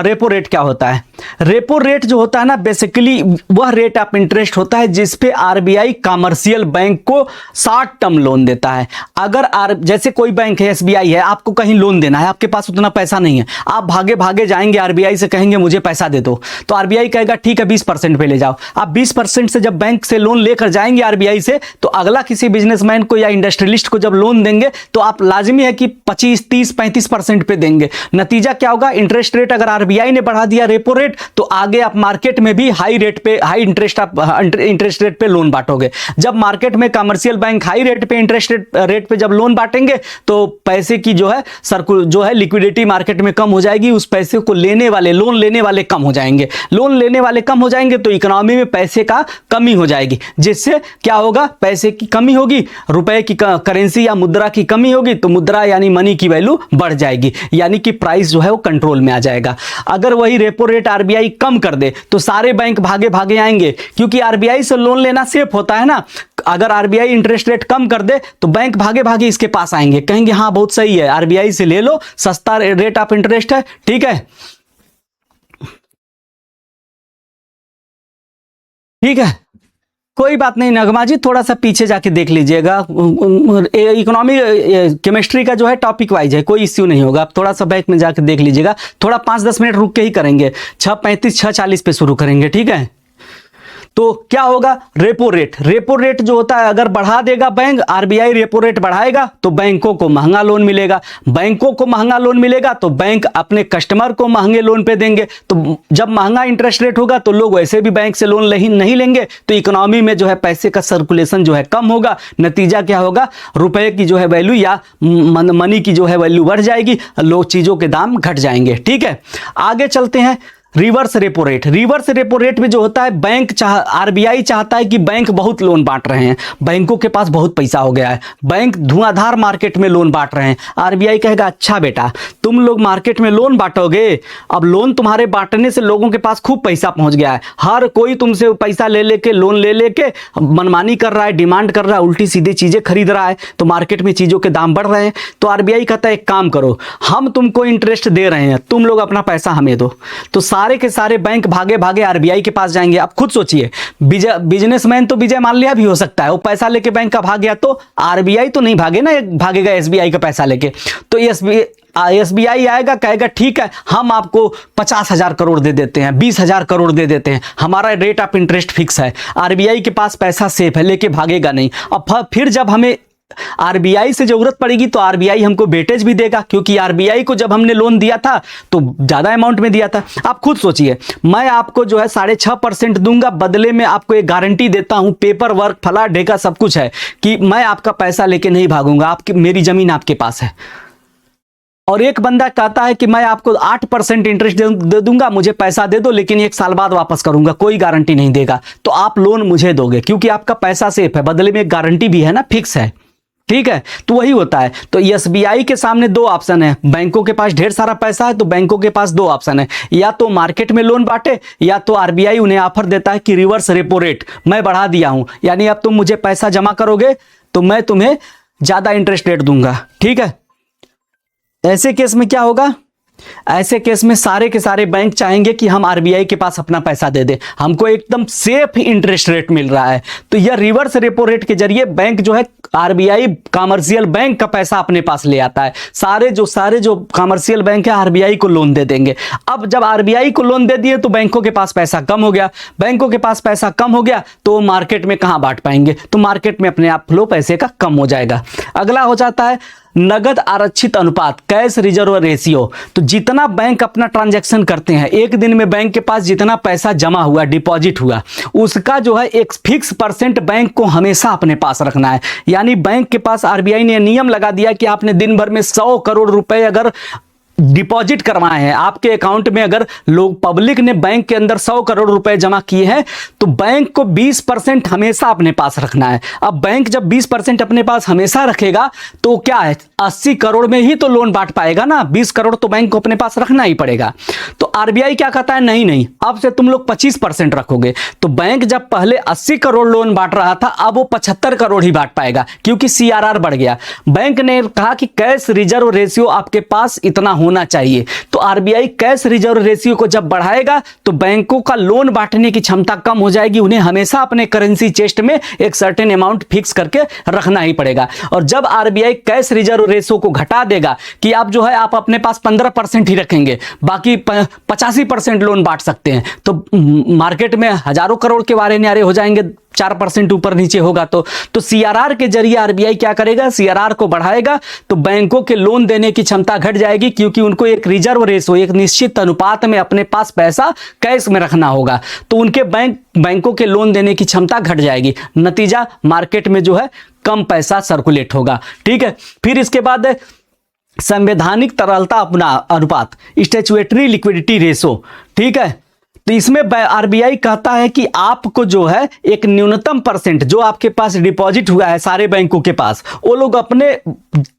रेपो रेट क्या होता है? रेपो रेट जो होता है ना, बेसिकली वह रेट ऑफ इंटरेस्ट होता है जिसपे आरबीआई कमर्शियल बैंक को शॉर्ट टर्म लोन देता है। अगर जैसे कोई बैंक है, एसबीआई है, आपको कहीं लोन देना है, आपके पास उतना पैसा नहीं है, आप भागे भागे जाएंगे आरबीआई से, कहेंगे मुझे पैसा दे दो, तो आरबीआई कहेगा ठीक है 20% पे ले जाओ। आप 20% से जब बैंक से लोन लेकर जाएंगे आरबीआई से, तो अगला किसी बिजनेसमैन को या इंडस्ट्रियलिस्ट को जब लोन देंगे तो आप लाजमी है कि 25, 30, 35% पे देंगे। नतीजा क्या होगा? इंटरेस्ट रेट अगर आरबीआई ने बढ़ा दिया रेपो रेट, तो आगे आप मार्केट में भी हाई इंटरेस्ट रेट पे लोन बांटोगे। जब मार्केट में कमर्शियल बैंक हाई रेट पे इंटरेस्ट रेट पे जब लोन बांटेंगे, तो पैसे की जो है लिक्विडिटी मार्केट में कम हो जाएगी, उस पैसे को लेने वाले, लोन लेने वाले कम हो जाएंगे, लोन लेने वाले कम हो जाएंगे, तो इकोनॉमी में पैसे का कमी हो जाएगी, जिससे क्या होगा? पैसे की कमी होगी, रुपए की करेंसी या मुद्रा की कमी होगी, तो मुद्रा यानी मनी की वैल्यू बढ़ जाएगी, यानी कि प्राइस जो है वो कंट्रोल में आ जाएगा। अगर वही रेपो रेट आरबीआई कम कर दे तो सारे बैंक भागे भागे आएंगे, क्योंकि आरबीआई से लोन लेना सेफ होता है ना। अगर आरबीआई इंटरेस्ट रेट कम कर दे तो बैंक भागे भागे इसके पास आएंगे, कहेंगे हाँ बहुत सही है, आरबीआई से ले लो, सस्ता रेट ऑफ इंटरेस्ट है, ठीक है ठीक है, कोई बात नहीं। नगमा जी थोड़ा सा पीछे जाके देख लीजिएगा, इकोनॉमी केमिस्ट्री का जो है टॉपिक वाइज है, कोई इश्यू नहीं होगा, आप थोड़ा सा बैक में जाके देख लीजिएगा। थोड़ा 5-10 मिनट रुक के ही करेंगे, 6:35 6:40 पे शुरू करेंगे, ठीक है। तो क्या होगा? रेपो रेट, रेपो रेट जो होता है अगर बढ़ा देगा बैंक, आरबीआई रेपो रेट बढ़ाएगा तो बैंकों को महंगा लोन मिलेगा, बैंकों को महंगा लोन मिलेगा तो बैंक अपने कस्टमर को महंगे लोन पे देंगे। तो जब महंगा इंटरेस्ट रेट होगा तो लोग वैसे भी बैंक से लोन नहीं लेंगे, तो इकोनॉमी में जो है पैसे का सर्कुलेशन जो है कम होगा। नतीजा क्या होगा? रुपए की जो है वैल्यू या मनी की जो है वैल्यू बढ़ जाएगी, लोग चीजों के दाम घट जाएंगे, ठीक है। आगे चलते हैं। Reverse repo rate, reverse repo rate में जो होता है आरबीआई चाहता है कि बैंक बहुत लोन बांट रहे हैं, बैंकों के पास बहुत पैसा हो गया है, बैंक धुआंधार मार्केट में लोन बांट रहे हैं। आरबीआई कहेगा अच्छा बेटा तुम लोग मार्केट में लोन बांटोगे, अब लोन तुम्हारे बांटने से लोगों के पास खूब पैसा पहुंच गया है, हर कोई तुमसे पैसा ले लेके लोन ले लेके मनमानी कर रहा है, डिमांड कर रहा है, उल्टी सीधी चीजें खरीद रहा है, तो मार्केट में चीजों के दाम बढ़ रहे हैं। तो आरबीआई कहता है एक काम करो, हम तुमको इंटरेस्ट दे रहे हैं, तुम लोग अपना पैसा हमें दो। तो सारे के सारे बैंक भागे भागे आरबीआई के पास जाएंगे। आप खुद सोचिए, बिजनेसमैन तो विजय माल्या भी हो सकता है, वो पैसा लेके बैंक का भाग गया, तो आरबीआई तो नहीं भागे ना, भागेगा एसबीआई का पैसा लेके। तो एसबीआई आएगा, कहेगा ठीक है हम आपको 50,000 करोड़ दे देते हैं, 20,000 करोड़ दे देते हैं, हमारा रेट ऑफ इंटरेस्ट फिक्स है। आरबीआई के पास पैसा सेफ है, लेके भागेगा नहीं। अब फिर जब हमें आरबीआई से जरूरत पड़ेगी तो आरबीआई हमको वेटेज भी देगा, क्योंकि आरबीआई को जब हमने लोन दिया था तो ज्यादा अमाउंट में दिया था। आप खुद सोचिए, मैं आपको जो है 6.5% दूंगा, बदले में आपको एक गारंटी देता हूं, पेपर वर्क फला ढेका सब कुछ है कि मैं आपका पैसा लेके नहीं भागूंगा, आपकी मेरी जमीन आपके पास है। और एक बंदा कहता है कि मैं आपको 8% इंटरेस्ट दे दूंगा, मुझे पैसा दे दो लेकिन 1 साल बाद वापस करूंगा, कोई गारंटी नहीं देगा। तो आप लोन मुझे दोगे क्योंकि आपका पैसा सेफ है, बदले में एक गारंटी भी है ना, फिक्स है, ठीक है। तो वही होता है। तो एसबीआई के सामने 2 ऑप्शन है, बैंकों के पास ढेर सारा पैसा है तो बैंकों के पास 2 ऑप्शन है, या तो मार्केट में लोन बांटे, या तो आरबीआई उन्हें ऑफर देता है कि रिवर्स रेपो रेट मैं बढ़ा दिया हूं, यानी अब तुम मुझे पैसा जमा करोगे तो मैं तुम्हें ज्यादा इंटरेस्ट रेट दूंगा, ठीक है। ऐसे केस में क्या होगा, ऐसे केस में सारे के सारे बैंक चाहेंगे कि हम आरबीआई के पास अपना पैसा दे दें, हमको एकदम सेफ इंटरेस्ट रेट मिल रहा है। तो यह रिवर्स रेपो रेट के जरिए बैंक जो है आरबीआई कमर्शियल बैंक का पैसा अपने पास ले आता है। सारे जो कमर्शियल बैंक है आरबीआई को लोन दे देंगे। अब जब आरबीआई को लोन दे दिए तो बैंकों के पास पैसा कम हो गया, बैंकों के पास पैसा कम हो गया तो मार्केट में कहां बांट पाएंगे, तो मार्केट में अपने आप फ्लो पैसे का कम हो जाएगा। अगला हो जाता है नगद आरक्षित अनुपात, कैश रिजर्व रेशियो। तो जितना बैंक अपना ट्रांजैक्शन करते हैं, एक दिन में बैंक के पास जितना पैसा जमा हुआ, डिपॉजिट हुआ, उसका जो है एक फिक्स % बैंक को हमेशा अपने पास रखना है। यानी बैंक के पास आरबीआई ने नियम लगा दिया कि आपने दिन भर में 100 करोड़ रुपए अगर डिपॉजिट करवाए हैं आपके अकाउंट में, अगर लोग पब्लिक ने बैंक के अंदर 100 करोड़ रुपए जमा किए हैं तो बैंक को 20% हमेशा अपने पास रखना है। अब बैंक जब 20% अपने पास हमेशा रखेगा तो क्या है, 80 करोड़ में ही तो लोन बांट पाएगा ना, 20 करोड़ तो बैंक को अपने पास रखना ही पड़ेगा। तो आरबीआई क्या कहता है, नहीं नहीं, अब से तुम लोग 25% रखोगे। तो बैंक जब पहले 80 करोड़ लोन बांट रहा था, अब वो 75 करोड़ ही बांट पाएगा क्योंकि सीआरआर बढ़ गया। बैंक ने कहा कि कैश रिजर्व रेशियो आपके पास इतना होना चाहिए। तो आरबीआई कैश रिजर्व रेशियो को जब बढ़ाएगा तो बैंकों का लोन बांटने की क्षमता कम हो जाएगी, उन्हें हमेशा अपने करेंसी चेस्ट में एक सर्टेन अमाउंट फिक्स करके रखना ही पड़ेगा। और जब आरबीआई कैश रिजर्व रेशियो को घटा देगा कि आप जो है आप अपने पास 15% ही रखेंगे, बाकी 85% लोन बांट सकते हैं, तो मार्केट में हजारों करोड़ के वारे न्यारे हो जाएंगे, 4% ऊपर नीचे होगा। तो सीआरआर के जरिए आरबीआई क्या करेगा, सीआरआर को बढ़ाएगा तो बैंकों के लोन देने की क्षमता घट जाएगी, क्योंकि उनको एक रिजर्व रेशो, एक निश्चित अनुपात में अपने पास पैसा कैश में रखना होगा, तो उनके बैंकों के लोन देने की क्षमता घट जाएगी। नतीजा मार्केट में जो है कम पैसा सर्कुलेट होगा, ठीक है। फिर इसके बाद संवैधानिक तरलता अपना अनुपात, स्टैच्यूटरी लिक्विडिटी रेशो, ठीक है। तो इसमें आरबीआई कहता है कि आपको जो है एक न्यूनतम % जो आपके पास डिपॉजिट हुआ है सारे बैंकों के पास, वो लोग अपने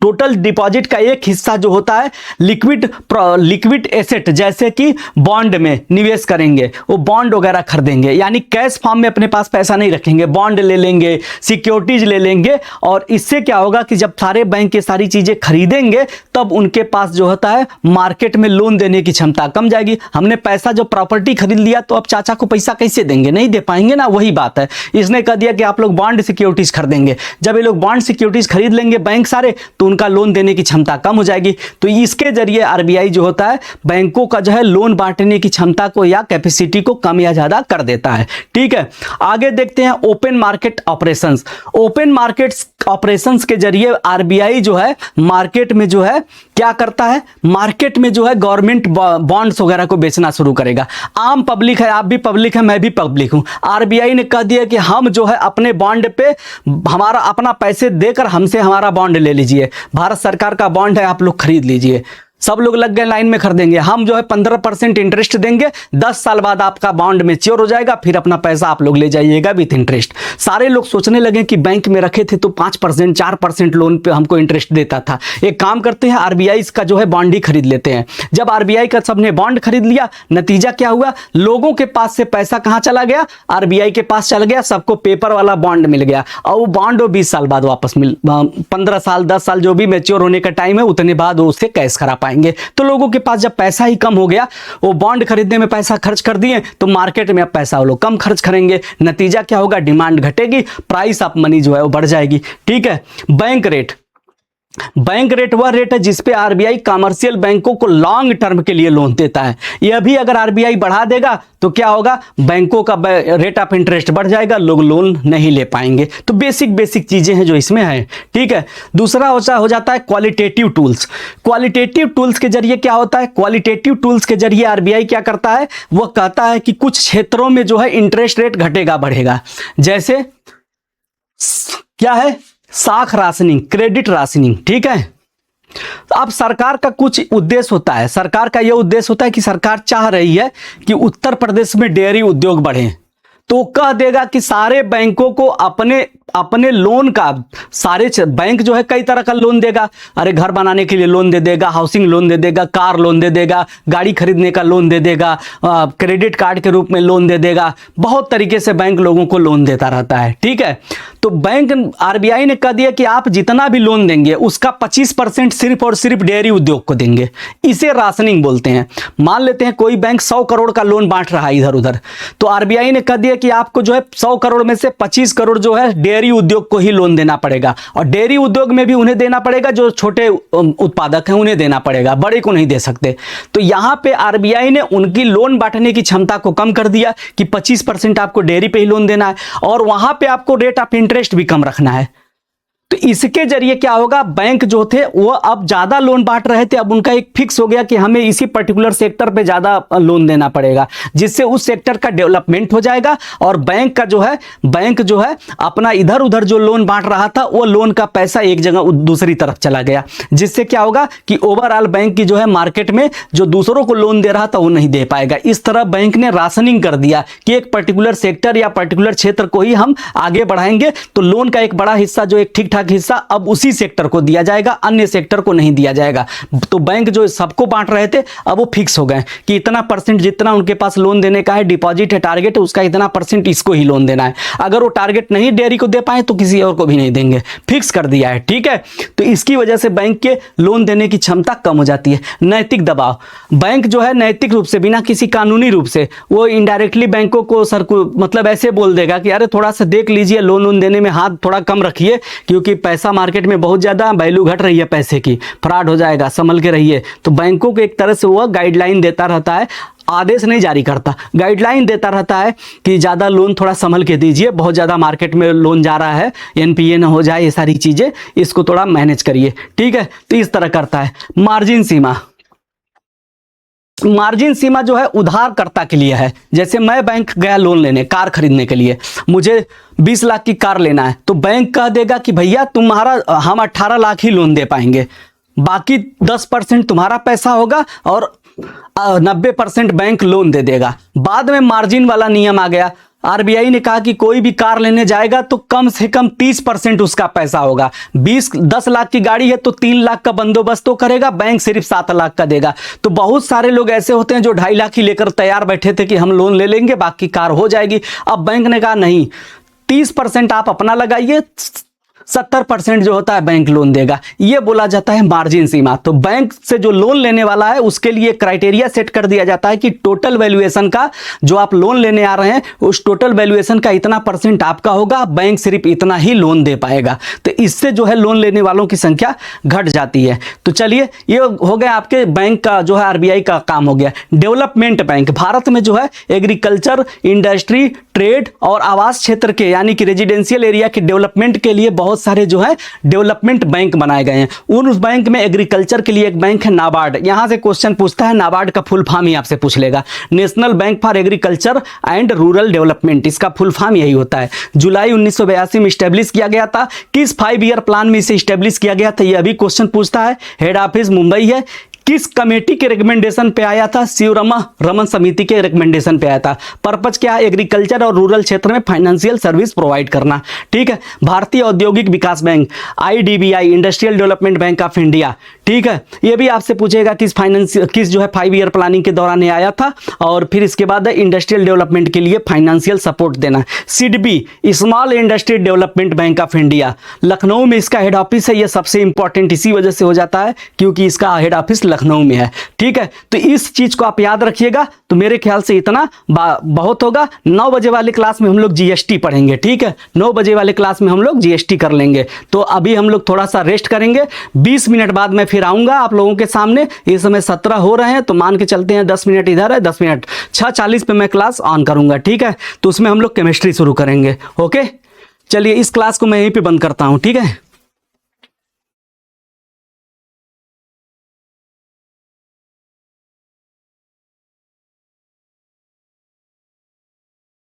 टोटल डिपॉजिट का एक हिस्सा जो होता है लिक्विड एसेट जैसे कि बॉन्ड में निवेश करेंगे, वो बॉन्ड वगैरह खरीदेंगे, यानी कैश फॉर्म में अपने पास पैसा नहीं रखेंगे, बॉन्ड ले लेंगे, सिक्योरिटीज ले लेंगे। और इससे क्या होगा कि जब सारे बैंक ये सारी चीजें खरीदेंगे तब उनके पास जो होता है मार्केट में लोन देने की क्षमता कम जाएगी। हमने पैसा जो प्रॉपर्टी खरीद लिया तो अब चाचा को पैसा कैसे देंगे, नहीं दे पाएंगे ना, वही बात है। इसने कह दिया कि आप लोग बॉन्ड सिक्योरिटीज खरीदेंगे, जब ये लोग बॉन्ड सिक्योरिटीज खरीद लेंगे बैंक सारे, तो उनका लोन देने की क्षमता कम हो जाएगी। तो इसके जरिए आरबीआई जो होता है बैंकों का जो है लोन बांटने की क्षमता को या कैपेसिटी को कम या ज्यादा कर देता है, ठीक है। आगे देखते हैं open market operations. Open market operations के जरिए आरबीआई जो है मार्केट में जो है क्या करता है, मार्केट में जो है गवर्नमेंट बॉन्ड्स वगैरह को बेचना शुरू करेगा। आम पब्लिक है, आप भी पब्लिक है, मैं भी पब्लिक हूं, आरबीआई ने कह दिया कि हम जो है अपने बॉन्ड पे हमारा अपना पैसे देकर हमसे हमारा बॉन्ड ले लीजिए, भारत सरकार का बॉन्ड है, आप लोग खरीद लीजिए। सब लोग लग गए लाइन में खरीदेंगे, हम जो है 15% इंटरेस्ट देंगे, 10 साल बाद आपका बॉन्ड मैच्योर हो जाएगा, फिर अपना पैसा आप लोग ले जाइएगा विथ इंटरेस्ट। सारे लोग सोचने लगे कि बैंक में रखे थे तो 5% 4% लोन पे हमको इंटरेस्ट देता था, एक काम करते हैं आरबीआई का जो है बॉन्ड ही खरीद लेते हैं। जब आरबीआई का सबने बॉन्ड खरीद लिया, नतीजा क्या हुआ, लोगों के पास से पैसा कहां चला गया, आरबीआई के पास चल गया, सबको पेपर वाला बॉन्ड मिल गया, और वो बॉन्ड 20 साल बाद वापस 15 साल 10 साल जो भी मैच्योर होने का टाइम है उतने बाद वो उससे कैश करा पाएंगे। तो लोगों के पास जब पैसा ही कम हो गया, वो बॉन्ड खरीदने में पैसा खर्च कर दिए, तो मार्केट में अब पैसा वो लोग कम खर्च करेंगे। नतीजा क्या होगा, डिमांड घटेगी, प्राइस ऑफ मनी जो है वो बढ़ जाएगी, ठीक है। बैंक रेट, बैंक रेट वह रेट है जिसपे आरबीआई कमर्शियल बैंकों को लॉन्ग टर्म के लिए लोन देता है। यह भी अगर आरबीआई बढ़ा देगा तो क्या होगा, बैंकों का रेट ऑफ इंटरेस्ट बढ़ जाएगा, लोग लोन नहीं ले पाएंगे। तो बेसिक चीजें हैं जो इसमें है, ठीक है। दूसरा हो जाता है क्वालिटेटिव टूल्स। क्वालिटेटिव टूल्स के जरिए क्या होता है, क्वालिटेटिव टूल्स के जरिए आरबीआई क्या करता है, वह कहता है कि कुछ क्षेत्रों में जो है इंटरेस्ट रेट घटेगा बढ़ेगा। जैसे क्या है, साख राशनिंग, क्रेडिट राशनिंग, ठीक है। अब सरकार का कुछ उद्देश्य होता है, सरकार का यह उद्देश्य होता है कि सरकार चाह रही है कि उत्तर प्रदेश में डेयरी उद्योग बढ़े, तो कह देगा कि सारे बैंकों को अपने लोन का, सारे बैंक जो है कई तरह का लोन देगा। अरे घर बनाने के लिए लोन दे देगा, हाउसिंग लोन दे देगा, कार लोन दे देगा, गाड़ी खरीदने का लोन दे देगा, क्रेडिट कार्ड के रूप में लोन दे देगा। बहुत तरीके से बैंक लोगों को लोन देता रहता है, ठीक है। तो बैंक, आरबीआई ने कह दिया कि आप जितना भी लोन देंगे उसका 25% सिर्फ और सिर्फ डेयरी उद्योग को देंगे। इसे राशनिंग बोलते हैं। मान लेते हैं कोई बैंक 100 करोड़ का लोन बांट रहा है इधर उधर, तो आरबीआई ने कह दिया कि आपको जो है 100 करोड़ में से 25 करोड़ जो है डेयरी उद्योग को ही लोन देना पड़ेगा। और डेयरी उद्योग में भी उन्हें देना पड़ेगा, जो छोटे उत्पादक हैं उन्हें देना पड़ेगा, बड़े को नहीं दे सकते। तो यहां पे आरबीआई ने उनकी लोन बांटने की क्षमता को कम कर दिया कि 25% आपको डेयरी पे ही लोन देना है, और वहां पे आपको रेट ऑफ इंटरेस्ट भी कम रखना है। तो इसके जरिए क्या होगा, बैंक जो थे वो अब ज्यादा लोन बांट रहे थे, अब उनका एक फिक्स हो गया कि हमें इसी पर्टिकुलर सेक्टर पे ज्यादा लोन देना पड़ेगा, जिससे उस सेक्टर का डेवलपमेंट हो जाएगा। और बैंक जो है अपना इधर उधर जो लोन बांट रहा था वो लोन का पैसा एक जगह दूसरी तरफ चला गया, जिससे क्या होगा कि ओवरऑल बैंक की जो है मार्केट में जो दूसरों को लोन दे रहा था वो नहीं दे पाएगा। इस तरह बैंक ने राशनिंग कर दिया कि एक पर्टिकुलर सेक्टर या पर्टिकुलर क्षेत्र को ही हम आगे बढ़ाएंगे, तो लोन का एक बड़ा हिस्सा जो एक ठीक हिस्सा अब उसी सेक्टर को दिया जाएगा, अन्य सेक्टर को नहीं दिया जाएगा। तो बैंक जो सबको बांट रहे थे अब वो फिक्स हो गए कि इतना परसेंट जितना उनके पास लोन देने का है, डिपॉजिट है, टारगेट है, उसका इतना परसेंट इसको ही लोन देना है। अगर वो टारगेट नहीं डेयरी को दे पाए तो किसी और को भी नहीं देंगे, फिक्स कर दिया है, ठीक है। तो इसकी वजह से बैंक के लोन देने की क्षमता कम हो जाती है। नैतिक दबाव, बैंक जो है नैतिक रूप से, बिना किसी कानूनी रूप से, वो इनडायरेक्टली बैंकों को मतलब ऐसे बोल देगा कि अरे थोड़ा सा देख लीजिए, लोन देने में हाथ थोड़ा कम रखिए, क्योंकि पैसा मार्केट में बहुत ज्यादा वैल्यू घट रही है पैसे की, फ्रॉड हो जाएगा, संभल के रहिए। तो बैंकों को एक तरह से वह गाइडलाइन देता रहता है, आदेश नहीं जारी करता, गाइडलाइन देता रहता है कि ज़्यादा लोन थोड़ा संभल के दीजिए, बहुत ज़्यादा मार्केट में लोन जा रहा है, एनपीए ना हो जाए, ये सारी चीज़ें, इसको थोड़ा मैनेज करिए, ठीक है। तो इस तरह करता है। मार्जिन सीमा, मार्जिन सीमा जो है उधारकर्ता के लिए है। जैसे मैं बैंक गया लोन लेने, कार खरीदने के लिए, मुझे 20 लाख की कार लेना है, तो बैंक कह देगा कि भैया हम 18 लाख ही लोन दे पाएंगे, बाकी 10% तुम्हारा पैसा होगा और 90% बैंक लोन दे देगा। बाद में मार्जिन वाला नियम आ गया, आरबीआई ने कहा कि कोई भी कार लेने जाएगा तो कम से कम 30% उसका पैसा होगा। 10 लाख की गाड़ी है तो 3 लाख का बंदोबस्त तो करेगा, बैंक सिर्फ 7 लाख का देगा। तो बहुत सारे लोग ऐसे होते हैं जो 2.5 लाख ही लेकर तैयार बैठे थे कि हम लोन ले लेंगे, बाकी कार हो जाएगी। अब बैंक ने कहा नहीं, 30% आप अपना लगाइए, 70% जो होता है बैंक लोन देगा। ये बोला जाता है मार्जिन सीमा। तो बैंक से जो लोन लेने वाला है उसके लिए क्राइटेरिया सेट कर दिया जाता है कि टोटल वैल्यूएशन का, जो आप लोन लेने आ रहे हैं उस टोटल वैल्यूएशन का इतना % आपका होगा, बैंक सिर्फ इतना ही लोन दे पाएगा। तो इससे जो है लोन लेने वालों की संख्या घट जाती है। तो चलिए, ये हो गया आपके बैंक का जो है आरबीआई का काम हो गया। डेवलपमेंट बैंक, भारत में जो है एग्रीकल्चर, इंडस्ट्री, ट्रेड और आवास क्षेत्र के यानी कि रेजिडेंशियल एरिया के डेवलपमेंट के लिए बहुत सारे जो है डेवलपमेंट बैंक बनाए गए हैं। उस बैंक में एग्रीकल्चर के लिए एक बैंक है नाबार्ड। यहां से क्वेश्चन पूछता है, नाबार्ड का फुल फॉर्म ही आपसे पूछ लेगा, national bank for agriculture and rural development, इसका फुल फॉर्म यही होता है। जुलाई 1982 में स्टैब्लिश किया गया था। किस 5 ईयर प्लान में इसे स्टैब्लिश किया गया था, यह भी क्वेश्चन पूछता है। हेड ऑफिस मुंबई है। किस कमेटी के रिकमेंडेशन पे आया था, शिवरमा रमन समिति के रिकमेंडेशन पे आया था। पर्पज क्या है, एग्रीकल्चर और रूरल क्षेत्र में फाइनेंशियल सर्विस प्रोवाइड करना, ठीक है। भारतीय औद्योगिक विकास bank, IDBI, industrial development bank of India, ठीक है। ये भी आपसे पूछेगा किस जो है 5 ईयर प्लानिंग के दौरान ये आया था। और फिर इसके बाद इंडस्ट्रियल डेवलपमेंट के लिए फाइनेंशियल सपोर्ट देना। SIDBI, small industry development bank of India, Lucknow में इसका हेड ऑफिस है। ये सबसे इंपॉर्टेंट इसी वजह से हो जाता है क्योंकि इसका हेड ऑफिस लखनऊ में है। ठीक है, तो इस चीज को आप याद रखिएगा। तो मेरे ख्याल से इतना बहुत होगा। 9 बजे वाले क्लास में हम लोग जीएसटी पढ़ेंगे। ठीक है, 9 बजे वाले क्लास में हम लोग जीएसटी कर लेंगे। तो अभी हम लोग थोड़ा सा रेस्ट करेंगे। 20 मिनट बाद मैं फिर आऊंगा आप लोगों के सामने। इस समय 17 हो रहे हैं तो मान के चलते हैं 10 मिनट इधर है, 10 मिनट 6:40 पे मैं क्लास ऑन करूंगा। ठीक है, तो उसमें हम लोग केमिस्ट्री शुरू करेंगे। ओके, चलिए इस क्लास को मैं यहीं पे बंद करता हूं। ठीक है।